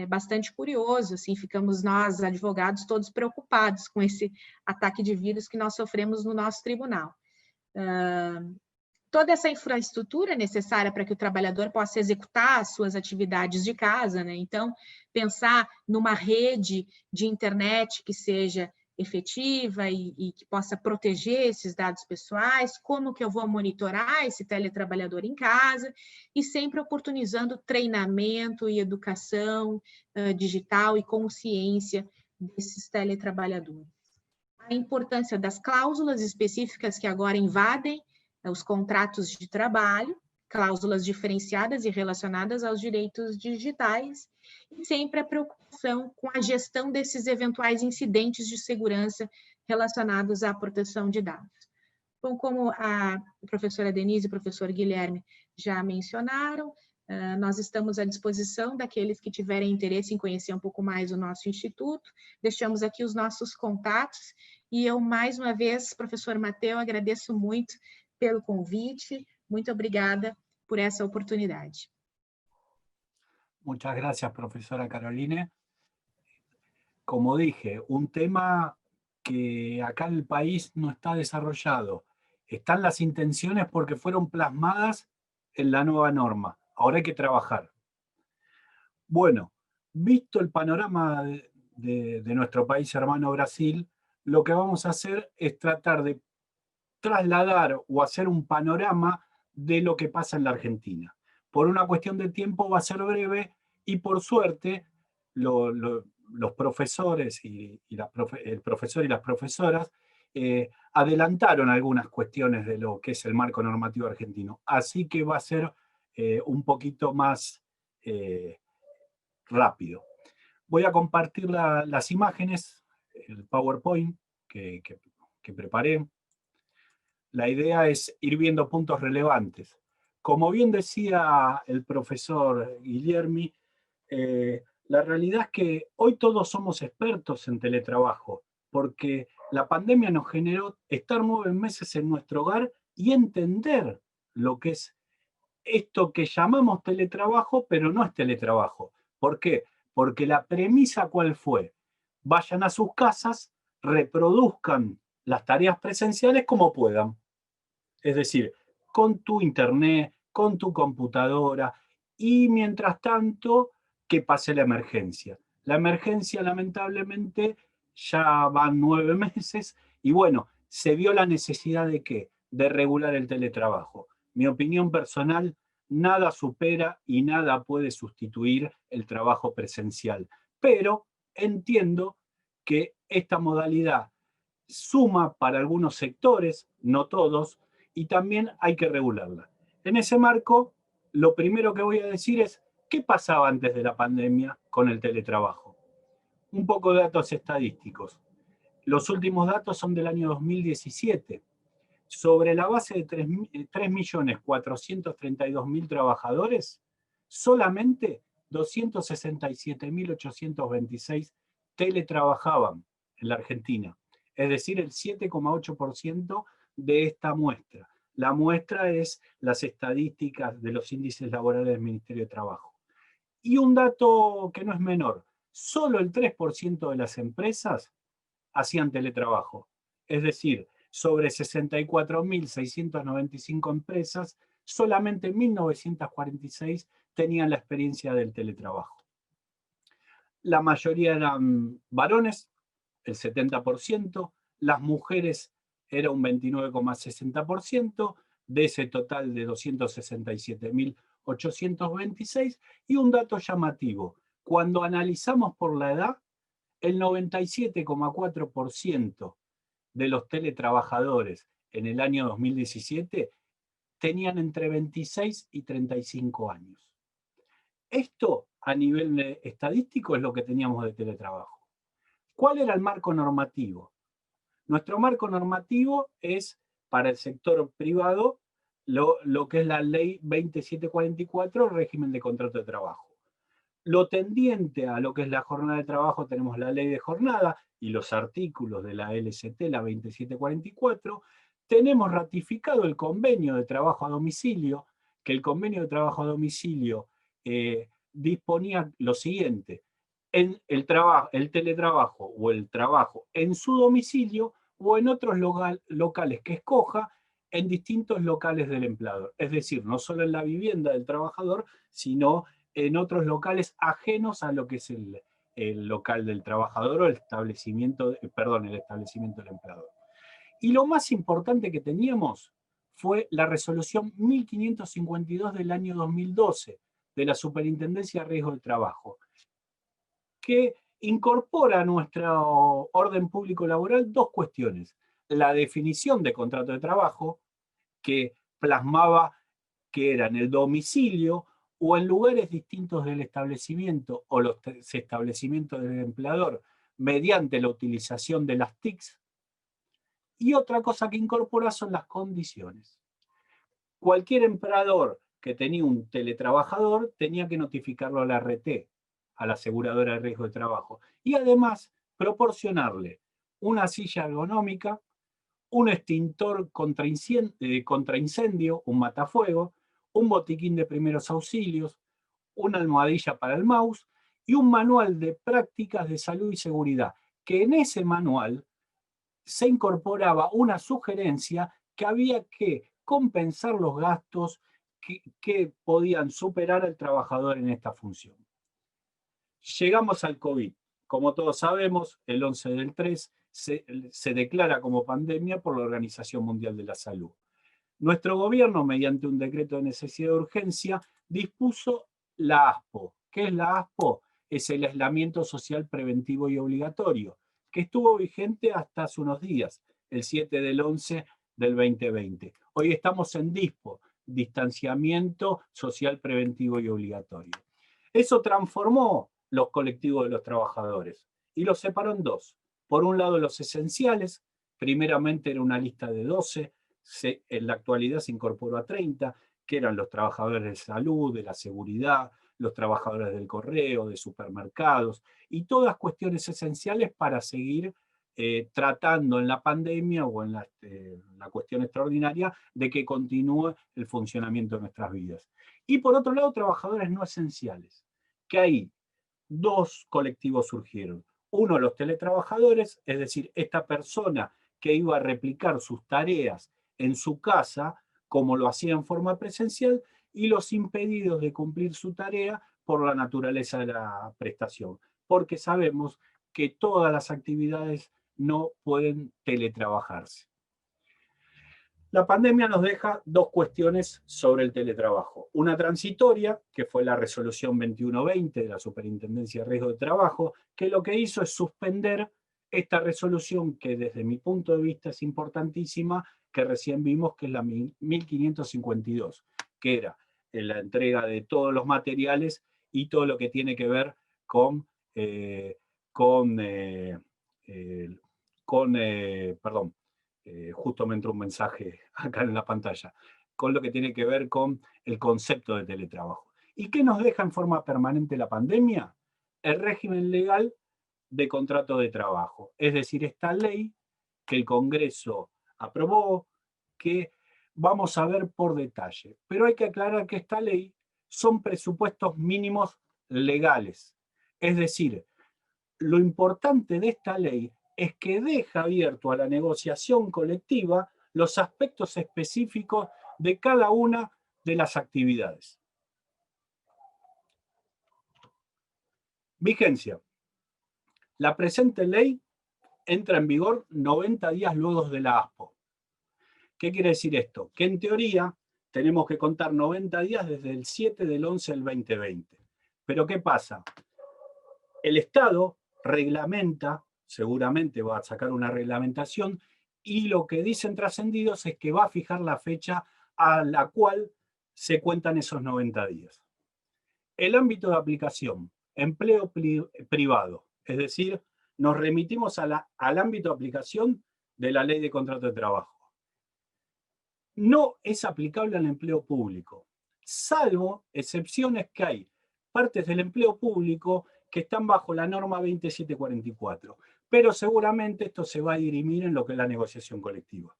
bastante curioso, assim, ficamos nós, advogados, todos preocupados com esse ataque de vírus que nós sofremos no nosso tribunal. Toda essa infraestrutura necessária para que o trabalhador possa executar as suas atividades de casa, né? Então, pensar numa rede de internet que seja efetiva e que possa proteger esses dados pessoais, como que eu vou monitorar esse teletrabalhador em casa, e sempre oportunizando treinamento e educação digital e consciência desses teletrabalhadores. A importância das cláusulas específicas que agora invadem os contratos de trabalho, cláusulas diferenciadas e relacionadas aos direitos digitais, e sempre a preocupação com a gestão desses eventuais incidentes de segurança relacionados à proteção de dados. Bom, como a professora Denise e o professor Guilherme já mencionaram, nós estamos à disposição daqueles que tiverem interesse em conhecer um pouco mais o nosso instituto, deixamos aqui os nossos contatos, e eu, mais uma vez, professor Mateu, agradeço muito pelo convite, muito obrigada por essa oportunidade. Muchas gracias, profesora Caroline. Como dije, un tema que acá en el país no está desarrollado. Están las intenciones porque fueron plasmadas en la nueva norma. Ahora hay que trabajar. Bueno, visto el panorama de nuestro país hermano Brasil, lo que vamos a hacer es tratar de trasladar o hacer un panorama de lo que pasa en la Argentina. Por una cuestión de tiempo va a ser breve y por suerte los profesores el profesor y las profesoras adelantaron algunas cuestiones de lo que es el marco normativo argentino. Así que va a ser un poquito más rápido. Voy a compartir las imágenes, el PowerPoint que preparé. La idea es ir viendo puntos relevantes. Como bien decía el profesor Guilherme, la realidad es que hoy todos somos expertos en teletrabajo, porque la pandemia nos generó estar 9 meses en nuestro hogar y entender lo que es esto que llamamos teletrabajo, pero no es teletrabajo. ¿Por qué? Porque la premisa, ¿cuál fue? Vayan a sus casas, reproduzcan las tareas presenciales como puedan. Es decir, con tu internet, con tu computadora, y mientras tanto, que pase la emergencia. La emergencia, lamentablemente, ya van 9 meses, y bueno, se vio la necesidad de ¿qué? De regular el teletrabajo. Mi opinión personal, nada supera y nada puede sustituir el trabajo presencial. Pero entiendo que esta modalidad suma para algunos sectores, no todos, y también hay que regularla. En ese marco, lo primero que voy a decir es, ¿qué pasaba antes de la pandemia con el teletrabajo? Un poco de datos estadísticos. Los últimos datos son del año 2017. Sobre la base de 3.432.000 trabajadores, solamente 267.826 teletrabajaban en la Argentina. Es decir, el 7,8% de esta muestra. La muestra es las estadísticas de los índices laborales del Ministerio de Trabajo. Y un dato que no es menor, solo el 3% de las empresas hacían teletrabajo. Es decir, sobre 64.695 empresas, solamente 1.946 tenían la experiencia del teletrabajo. La mayoría eran varones, el 70%, las mujeres era un 29,60%, de ese total de 267.826, y un dato llamativo, cuando analizamos por la edad, el 97,4% de los teletrabajadores en el año 2017 tenían entre 26 y 35 años. Esto a nivel estadístico es lo que teníamos de teletrabajo. ¿Cuál era el marco normativo? Nuestro marco normativo es para el sector privado lo que es la ley 2744, régimen de contrato de trabajo. Lo tendiente a lo que es la jornada de trabajo, tenemos la ley de jornada y los artículos de la LCT, la 2744. Tenemos ratificado el convenio de trabajo a domicilio, que el convenio de trabajo a domicilio disponía lo siguiente: en el teletrabajo o el trabajo en su domicilio o en otros locales que escoja en distintos locales del empleador. Es decir, no solo en la vivienda del trabajador, sino en otros locales ajenos a lo que es el local del trabajador o el establecimiento del empleador. Y lo más importante que teníamos fue la resolución 1552 del año 2012 de la Superintendencia de Riesgo del Trabajo, que incorpora a nuestro orden público laboral dos cuestiones: la definición de contrato de trabajo, que plasmaba que era en el domicilio o en lugares distintos del establecimiento o los establecimientos del empleador mediante la utilización de las TICs. Y otra cosa que incorpora son las condiciones. Cualquier empleador que tenía un teletrabajador tenía que notificarlo a la RT, a la aseguradora de riesgo de trabajo, y además proporcionarle una silla ergonómica, un extintor contra incendio, un matafuego, un botiquín de primeros auxilios, una almohadilla para el mouse y un manual de prácticas de salud y seguridad, que en ese manual se incorporaba una sugerencia que había que compensar los gastos que podían superar al trabajador en esta función. Llegamos al COVID. Como todos sabemos, el 11/3 se declara como pandemia por la Organización Mundial de la Salud. Nuestro gobierno, mediante un decreto de necesidad de urgencia, dispuso la ASPO. ¿Qué es la ASPO? Es el aislamiento social preventivo y obligatorio, que estuvo vigente hasta hace unos días, el 7/11/2020. Hoy estamos en DISPO, distanciamiento social preventivo y obligatorio. Eso transformó los colectivos de los trabajadores y los separó en dos. Por un lado, los esenciales, primeramente era una lista de 12, en la actualidad se incorporó a 30, que eran los trabajadores de salud, de la seguridad, los trabajadores del correo, de supermercados, y todas cuestiones esenciales para seguir tratando en la pandemia o en la cuestión extraordinaria de que continúe el funcionamiento de nuestras vidas. Y por otro lado, trabajadores no esenciales, que ahí dos colectivos surgieron. Uno, los teletrabajadores, es decir, esta persona que iba a replicar sus tareas en su casa, como lo hacía en forma presencial, y los impedidos de cumplir su tarea por la naturaleza de la prestación, porque sabemos que todas las actividades no pueden teletrabajarse. La pandemia nos deja dos cuestiones sobre el teletrabajo. Una transitoria, que fue la resolución 2120 de la Superintendencia de Riesgo de Trabajo, que lo que hizo es suspender esta resolución que desde mi punto de vista es importantísima, que recién vimos, que es la 1552, que era la entrega de todos los materiales y todo lo que tiene que ver justo me entró un mensaje acá en la pantalla, con lo que tiene que ver con el concepto de teletrabajo. ¿Y qué nos deja en forma permanente la pandemia? El régimen legal de contrato de trabajo, es decir, esta ley que el Congreso aprobó, que vamos a ver por detalle. Pero hay que aclarar que esta ley son presupuestos mínimos legales. Es decir, lo importante de esta ley es que deja abierto a la negociación colectiva los aspectos específicos de cada una de las actividades. Vigencia. La presente ley entra en vigor 90 días luego de la ASPO. ¿Qué quiere decir esto? Que en teoría tenemos que contar 90 días desde el 7/11/2020. Pero ¿qué pasa? El Estado reglamenta, seguramente va a sacar una reglamentación, y lo que dicen trascendidos es que va a fijar la fecha a la cual se cuentan esos 90 días. El ámbito de aplicación, empleo privado, es decir, nos remitimos al ámbito de aplicación de la Ley de Contrato de Trabajo. No es aplicable al empleo público, salvo excepciones que hay partes del empleo público que están bajo la norma 20744, pero seguramente esto se va a dirimir en lo que es la negociación colectiva.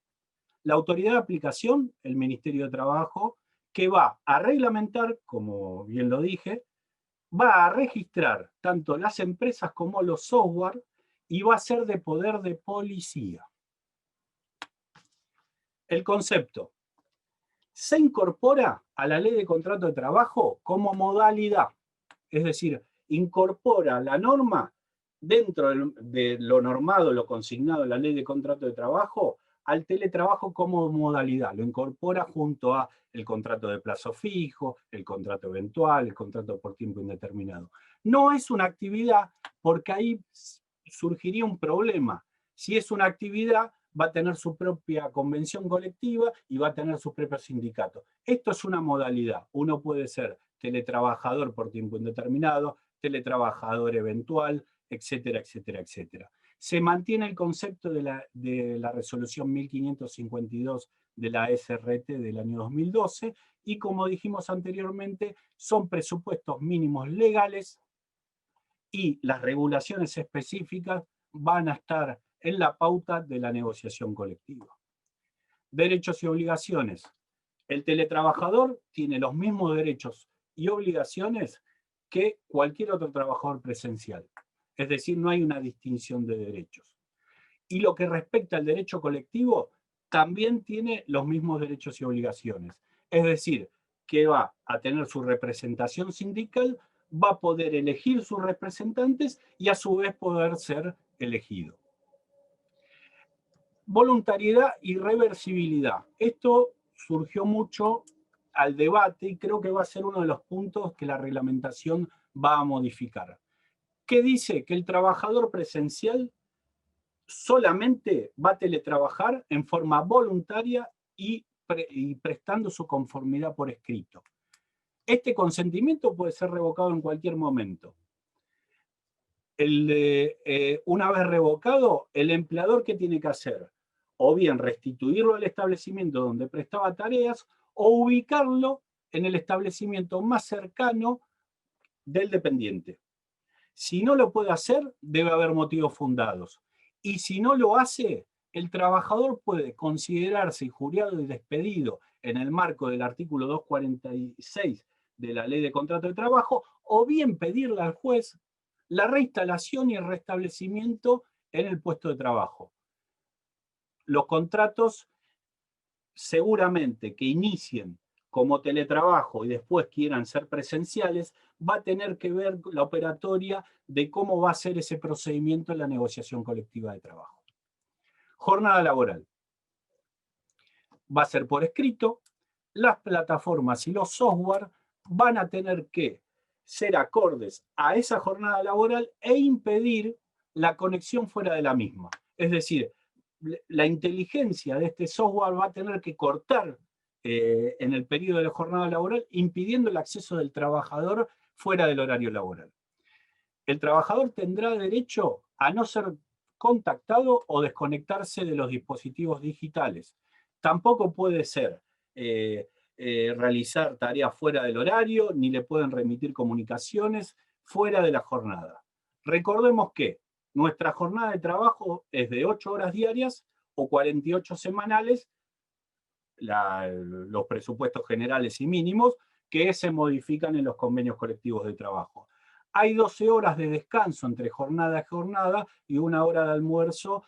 La autoridad de aplicación, el Ministerio de Trabajo, que va a reglamentar, como bien lo dije, va a registrar tanto las empresas como los software y va a ser de poder de policía. El concepto se incorpora a la Ley de Contrato de Trabajo como modalidad, es decir, incorpora la norma dentro de lo normado, lo consignado en la Ley de Contrato de Trabajo, al teletrabajo como modalidad, lo incorpora junto a el contrato de plazo fijo, el contrato eventual, el contrato por tiempo indeterminado. No es una actividad porque ahí surgiría un problema. Si es una actividad, va a tener su propia convención colectiva y va a tener sus propios sindicatos. Esto es una modalidad. Uno puede ser teletrabajador por tiempo indeterminado, teletrabajador eventual, etcétera, etcétera, etcétera. Se mantiene el concepto de la resolución 1552 de la SRT del año 2012 y, como dijimos anteriormente, son presupuestos mínimos legales y las regulaciones específicas van a estar en la pauta de la negociación colectiva. Derechos y obligaciones. El teletrabajador tiene los mismos derechos y obligaciones que cualquier otro trabajador presencial. Es decir, no hay una distinción de derechos. Y lo que respecta al derecho colectivo, también tiene los mismos derechos y obligaciones. Es decir, que va a tener su representación sindical, va a poder elegir sus representantes y a su vez poder ser elegido. Voluntariedad y reversibilidad. Esto surgió mucho al debate y creo que va a ser uno de los puntos que la reglamentación va a modificar. ¿Qué dice? Que el trabajador presencial solamente va a teletrabajar en forma voluntaria y prestando su conformidad por escrito. Este consentimiento puede ser revocado en cualquier momento. Una vez revocado, el empleador, ¿qué tiene que hacer? O bien restituirlo al establecimiento donde prestaba tareas o ubicarlo en el establecimiento más cercano del dependiente. Si no lo puede hacer, debe haber motivos fundados. Y si no lo hace, el trabajador puede considerarse injuriado y despedido en el marco del artículo 246 de la Ley de Contrato de Trabajo, o bien pedirle al juez la reinstalación y el restablecimiento en el puesto de trabajo. Los contratos seguramente que inicien como teletrabajo y después quieran ser presenciales, va a tener que ver la operatoria de cómo va a ser ese procedimiento en la negociación colectiva de trabajo. Jornada laboral. Va a ser por escrito. Las plataformas y los software van a tener que ser acordes a esa jornada laboral e impedir la conexión fuera de la misma. Es decir, la inteligencia de este software va a tener que cortar en el periodo de la jornada laboral, impidiendo el acceso del trabajador fuera del horario laboral. El trabajador tendrá derecho a no ser contactado o desconectarse de los dispositivos digitales. Tampoco puede ser realizar tareas fuera del horario, ni le pueden remitir comunicaciones fuera de la jornada. Recordemos que nuestra jornada de trabajo es de 8 horas diarias o 48 semanales, los presupuestos generales y mínimos que se modifican en los convenios colectivos de trabajo. Hay 12 horas de descanso entre jornada y jornada y 1 hora de almuerzo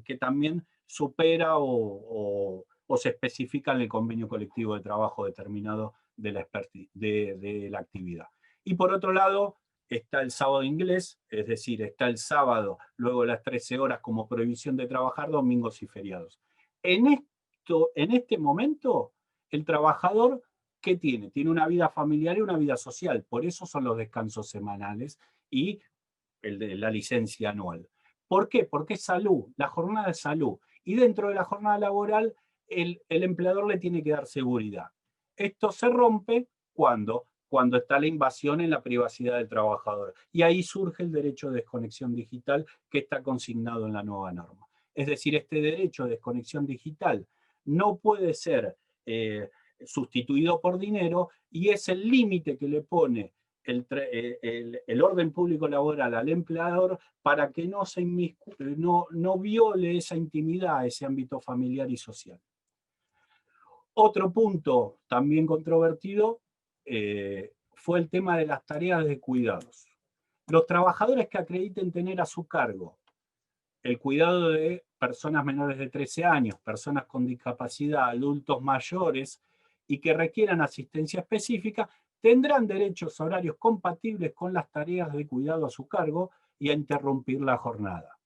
que también supera o se especifica en el convenio colectivo de trabajo determinado de la actividad. Y por otro lado, está el sábado inglés, es decir, está el sábado luego de las 13 horas como prohibición de trabajar domingos y feriados. En este momento, el trabajador, ¿qué tiene? Tiene una vida familiar y una vida social, por eso son los descansos semanales y el de la licencia anual. ¿Por qué? Porque es salud, la jornada es salud. Y dentro de la jornada laboral, el empleador le tiene que dar seguridad. Esto se rompe cuando está la invasión en la privacidad del trabajador. Y ahí surge el derecho de desconexión digital que está consignado en la nueva norma. Es decir, este derecho de desconexión digital no puede ser sustituido por dinero y es el límite que le pone el orden público laboral al empleador para que no viole esa intimidad, ese ámbito familiar y social. Otro punto también controvertido fue el tema de las tareas de cuidados. Los trabajadores que acrediten tener a su cargo el cuidado de personas menores de 13 años, personas con discapacidad, adultos mayores y que requieran asistencia específica, tendrán derechos horarios compatibles con las tareas de cuidado a su cargo y a interrumpir la jornada.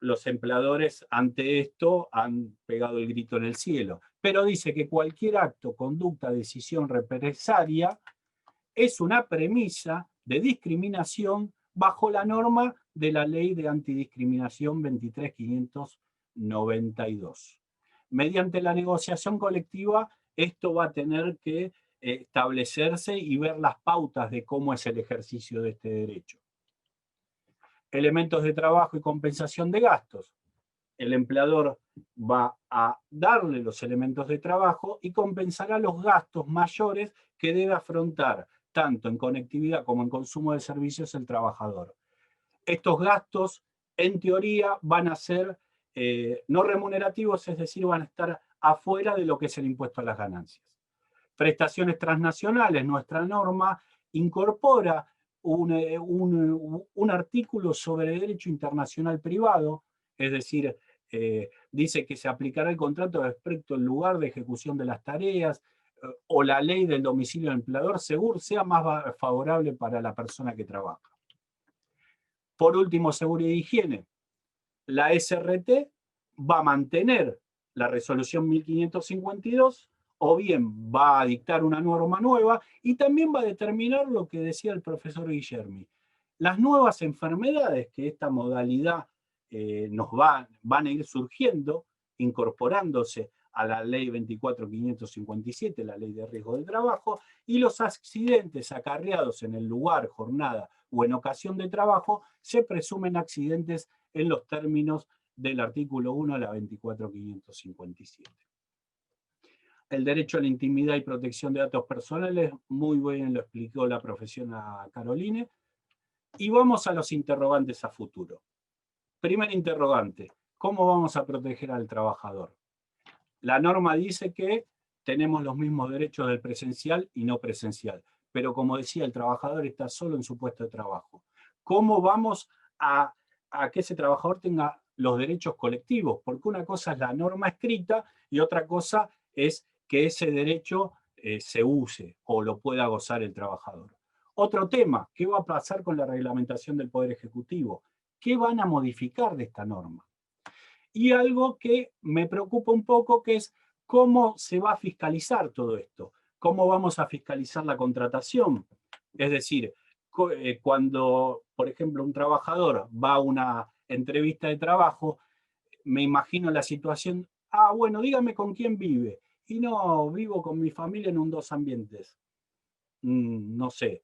Los empleadores ante esto han pegado el grito en el cielo, pero dice que cualquier acto, conducta, decisión represalia es una premisa de discriminación bajo la norma de la Ley de Antidiscriminación 23.592. Mediante la negociación colectiva, esto va a tener que establecerse y ver las pautas de cómo es el ejercicio de este derecho. Elementos de trabajo y compensación de gastos. El empleador va a darle los elementos de trabajo y compensará los gastos mayores que debe afrontar, tanto en conectividad como en consumo de servicios, el trabajador. Estos gastos, en teoría, van a ser no remunerativos, es decir, van a estar afuera de lo que es el impuesto a las ganancias. Prestaciones transnacionales, nuestra norma incorpora un artículo sobre derecho internacional privado, es decir, dice que se aplicará el contrato respecto al lugar de ejecución de las tareas o la ley del domicilio del empleador, según sea más favorable para la persona que trabaja. Por último, seguridad e higiene. La SRT va a mantener la resolución 1552 o bien va a dictar una norma nueva y también va a determinar lo que decía el profesor Guillermi. Las nuevas enfermedades que esta modalidad van a ir surgiendo, incorporándose a la ley 24.557, la ley de riesgo del trabajo, y los accidentes acarreados en el lugar, jornada o en ocasión de trabajo se presumen accidentes en los términos del artículo 1 de la 24.557. El derecho a la intimidad y protección de datos personales, muy bien lo explicó la profesora Caroline. Y vamos a los interrogantes a futuro. Primer interrogante, ¿cómo vamos a proteger al trabajador? La norma dice que tenemos los mismos derechos del presencial y no presencial, pero como decía, el trabajador está solo en su puesto de trabajo. ¿Cómo vamos a que ese trabajador tenga los derechos colectivos? Porque una cosa es la norma escrita y otra cosa es que ese derecho se use o lo pueda gozar el trabajador. Otro tema, ¿qué va a pasar con la reglamentación del Poder Ejecutivo? ¿Qué van a modificar de esta norma? Y algo que me preocupa un poco, que es cómo se va a fiscalizar todo esto. ¿Cómo vamos a fiscalizar la contratación? Es decir, cuando, por ejemplo, un trabajador va a una entrevista de trabajo, me imagino la situación, bueno, dígame con quién vive. Y no, vivo con mi familia en un dos ambientes. No sé.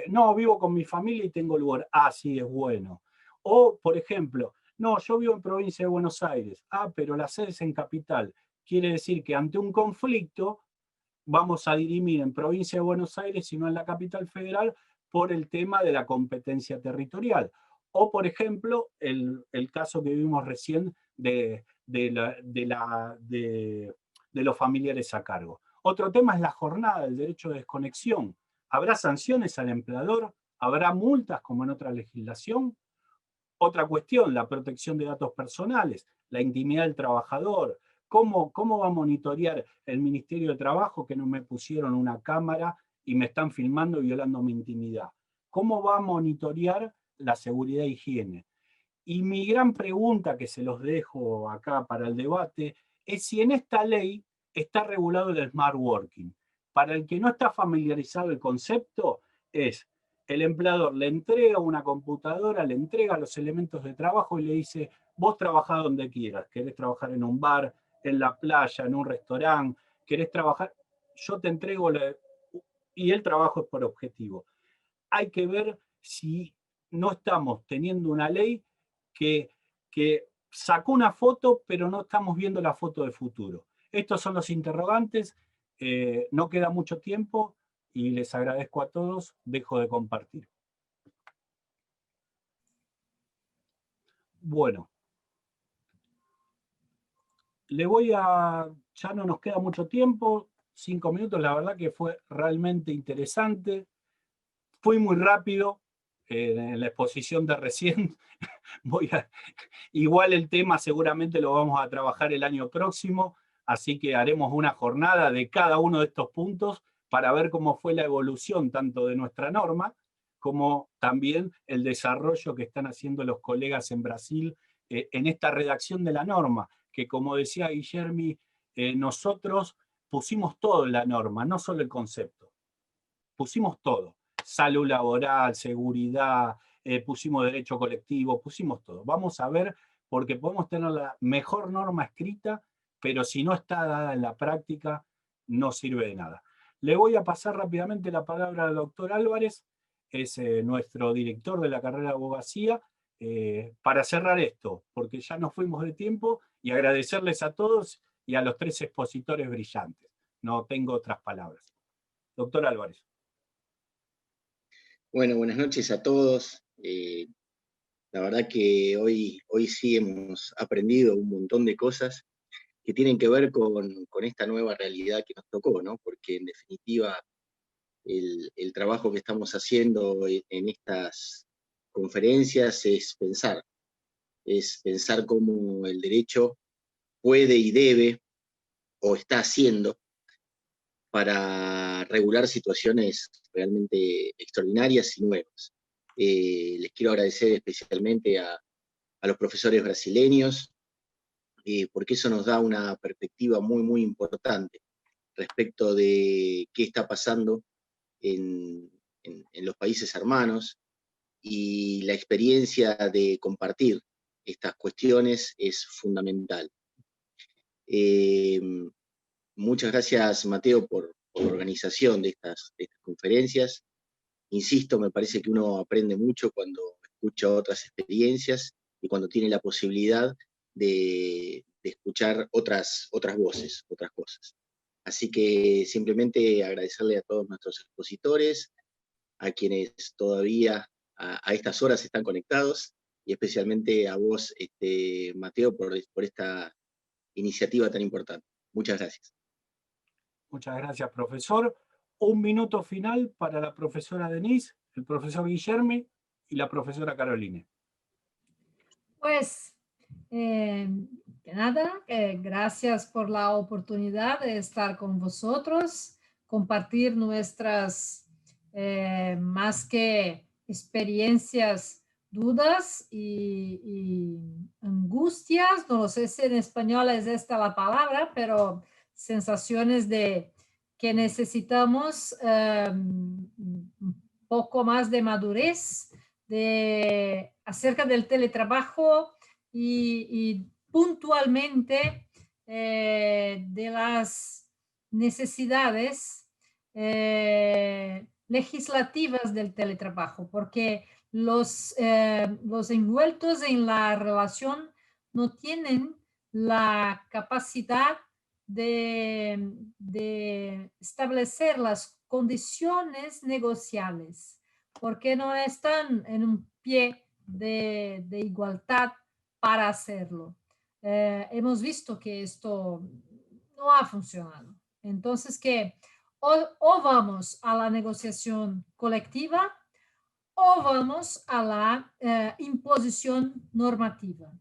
No, vivo con mi familia y tengo lugar. Sí, es bueno. O, por ejemplo, no, yo vivo en provincia de Buenos Aires. Pero la sede es en capital. Quiere decir que ante un conflicto vamos a dirimir en provincia de Buenos Aires y no en la capital federal por el tema de la competencia territorial. O, por ejemplo, el caso que vimos recién de los familiares a cargo. Otro tema es la jornada, el derecho de desconexión. ¿Habrá sanciones al empleador? ¿Habrá multas como en otra legislación? Otra cuestión, la protección de datos personales, la intimidad del trabajador. ¿Cómo va a monitorear el Ministerio de Trabajo que no me pusieron una cámara y me están filmando violando mi intimidad? ¿Cómo va a monitorear la seguridad e higiene? Y mi gran pregunta, que se los dejo acá para el debate, es si en esta ley está regulado el smart working. Para el que no está familiarizado el concepto, es el empleador le entrega una computadora, le entrega los elementos de trabajo y le dice, vos trabajá donde quieras, querés trabajar en un bar, en la playa, en un restaurante, querés trabajar, yo te entrego, y el trabajo es por objetivo. Hay que ver si no estamos teniendo una ley que sacó una foto, pero no estamos viendo la foto de futuro. Estos son los interrogantes, no queda mucho tiempo y les agradezco a todos, dejo de compartir. Bueno, ya no nos queda mucho tiempo, 5 minutos, la verdad que fue realmente interesante. Fui muy rápido en la exposición de recién. Igual el tema seguramente lo vamos a trabajar el año próximo, así que haremos una jornada de cada uno de estos puntos para ver cómo fue la evolución tanto de nuestra norma como también el desarrollo que están haciendo los colegas en Brasil en esta redacción de la norma, que como decía Guillermi, nosotros pusimos todo en la norma, no solo el concepto. Pusimos todo. Salud laboral, seguridad, pusimos derecho colectivo, pusimos todo. Vamos a ver, porque podemos tener la mejor norma escrita, pero si no está dada en la práctica, no sirve de nada. Le voy a pasar rápidamente la palabra al doctor Álvarez, es nuestro director de la carrera de abogacía, para cerrar esto, porque ya nos fuimos de tiempo, y agradecerles a todos y a los 3 expositores brillantes. No tengo otras palabras. Doctor Álvarez. Bueno, buenas noches a todos. La verdad que hoy sí hemos aprendido un montón de cosas que tienen que ver con esta nueva realidad que nos tocó, ¿no? Porque en definitiva el trabajo que estamos haciendo en estas conferencias es pensar cómo el derecho puede y debe o está haciendo para regular situaciones realmente extraordinarias y nuevas. Les quiero agradecer especialmente a los profesores brasileños, porque eso nos da una perspectiva muy, muy importante respecto de qué está pasando en los países hermanos, y la experiencia de compartir estas cuestiones es fundamental. Muchas gracias, Mateo, por la organización de estas conferencias. Insisto, me parece que uno aprende mucho cuando escucha otras experiencias y cuando tiene la posibilidad de escuchar otras voces, otras cosas. Así que simplemente agradecerle a todos nuestros expositores, a quienes todavía a estas horas están conectados, y especialmente a vos, Mateo, por esta iniciativa tan importante. Muchas gracias. Muchas gracias, profesor. Un minuto final para la profesora Denise, el profesor Guillermi y la profesora Caroline. Pues, nada, gracias por la oportunidad de estar con vosotros, compartir nuestras más que experiencias, dudas y angustias. No sé si en español es esta la palabra, pero sensaciones de que necesitamos un poco más de madurez acerca del teletrabajo y puntualmente de las necesidades legislativas del teletrabajo, porque los envueltos en la relación no tienen la capacidad de establecer las condiciones negociables, porque no están en un pie de igualdad para hacerlo. Hemos visto que esto no ha funcionado. Entonces, que o vamos a la negociación colectiva o vamos a la imposición normativa.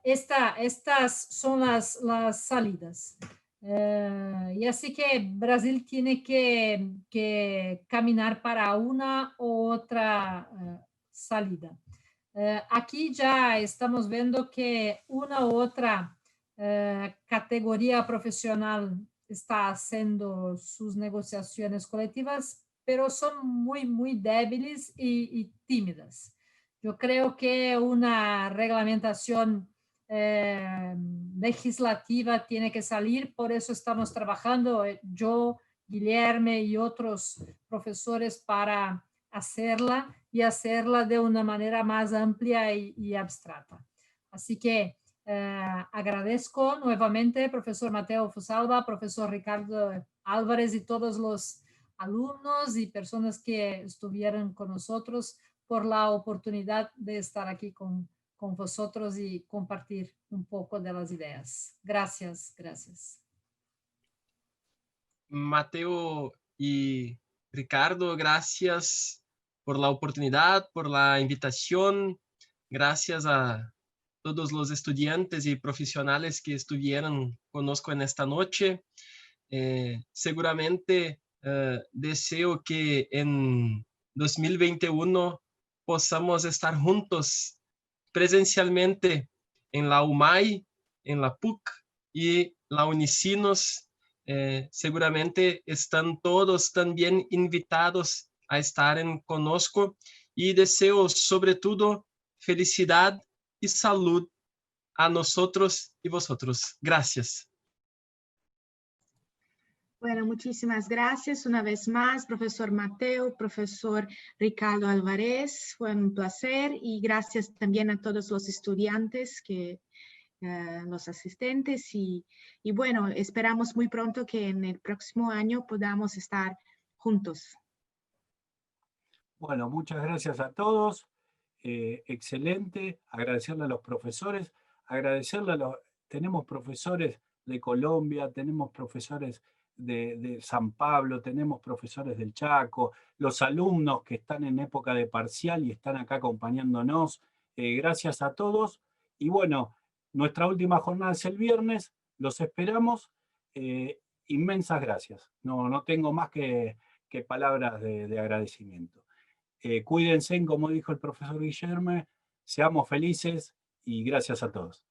Estas son las salidas. Y así que Brasil tiene que caminar para una u otra salida. Aquí ya estamos viendo que una u otra categoría profesional está haciendo sus negociaciones colectivas, pero son muy débiles y tímidas. Yo creo que una reglamentación legislativa tiene que salir, por eso estamos trabajando yo, Guilherme y otros profesores para hacerla y hacerla de una manera más amplia y abstracta. Así que agradezco nuevamente profesor Mateo Fusalva, profesor Ricardo Álvarez y todos los alumnos y personas que estuvieron con nosotros por la oportunidad de estar aquí con vosotros y compartir un poco de las ideas. Gracias, gracias. Mateo y Ricardo, gracias por la oportunidad, por la invitación. Gracias a todos los estudiantes y profesionales que estuvieron conozco en esta noche. Seguramente deseo que en 2021 podamos estar juntos presencialmente en la UMAI, en la PUC y la Unicinos. Seguramente están todos también invitados a estar en Conosco y deseo sobre todo felicidad y salud a nosotros y vosotros. Gracias. Bueno, muchísimas gracias una vez más, profesor Mateo, profesor Ricardo Álvarez. Fue un placer y gracias también a todos los estudiantes, los asistentes y bueno, esperamos muy pronto que en el próximo año podamos estar juntos. Bueno, muchas gracias a todos. Excelente. Agradecerle a los profesores. Tenemos profesores de Colombia, tenemos profesores de San Pablo, tenemos profesores del Chaco, los alumnos que están en época de parcial y están acá acompañándonos. Gracias a todos. Y bueno, nuestra última jornada es el viernes. Los esperamos. Inmensas gracias. No tengo más que palabras de agradecimiento. Cuídense, como dijo el profesor Guillermo, seamos felices y gracias a todos.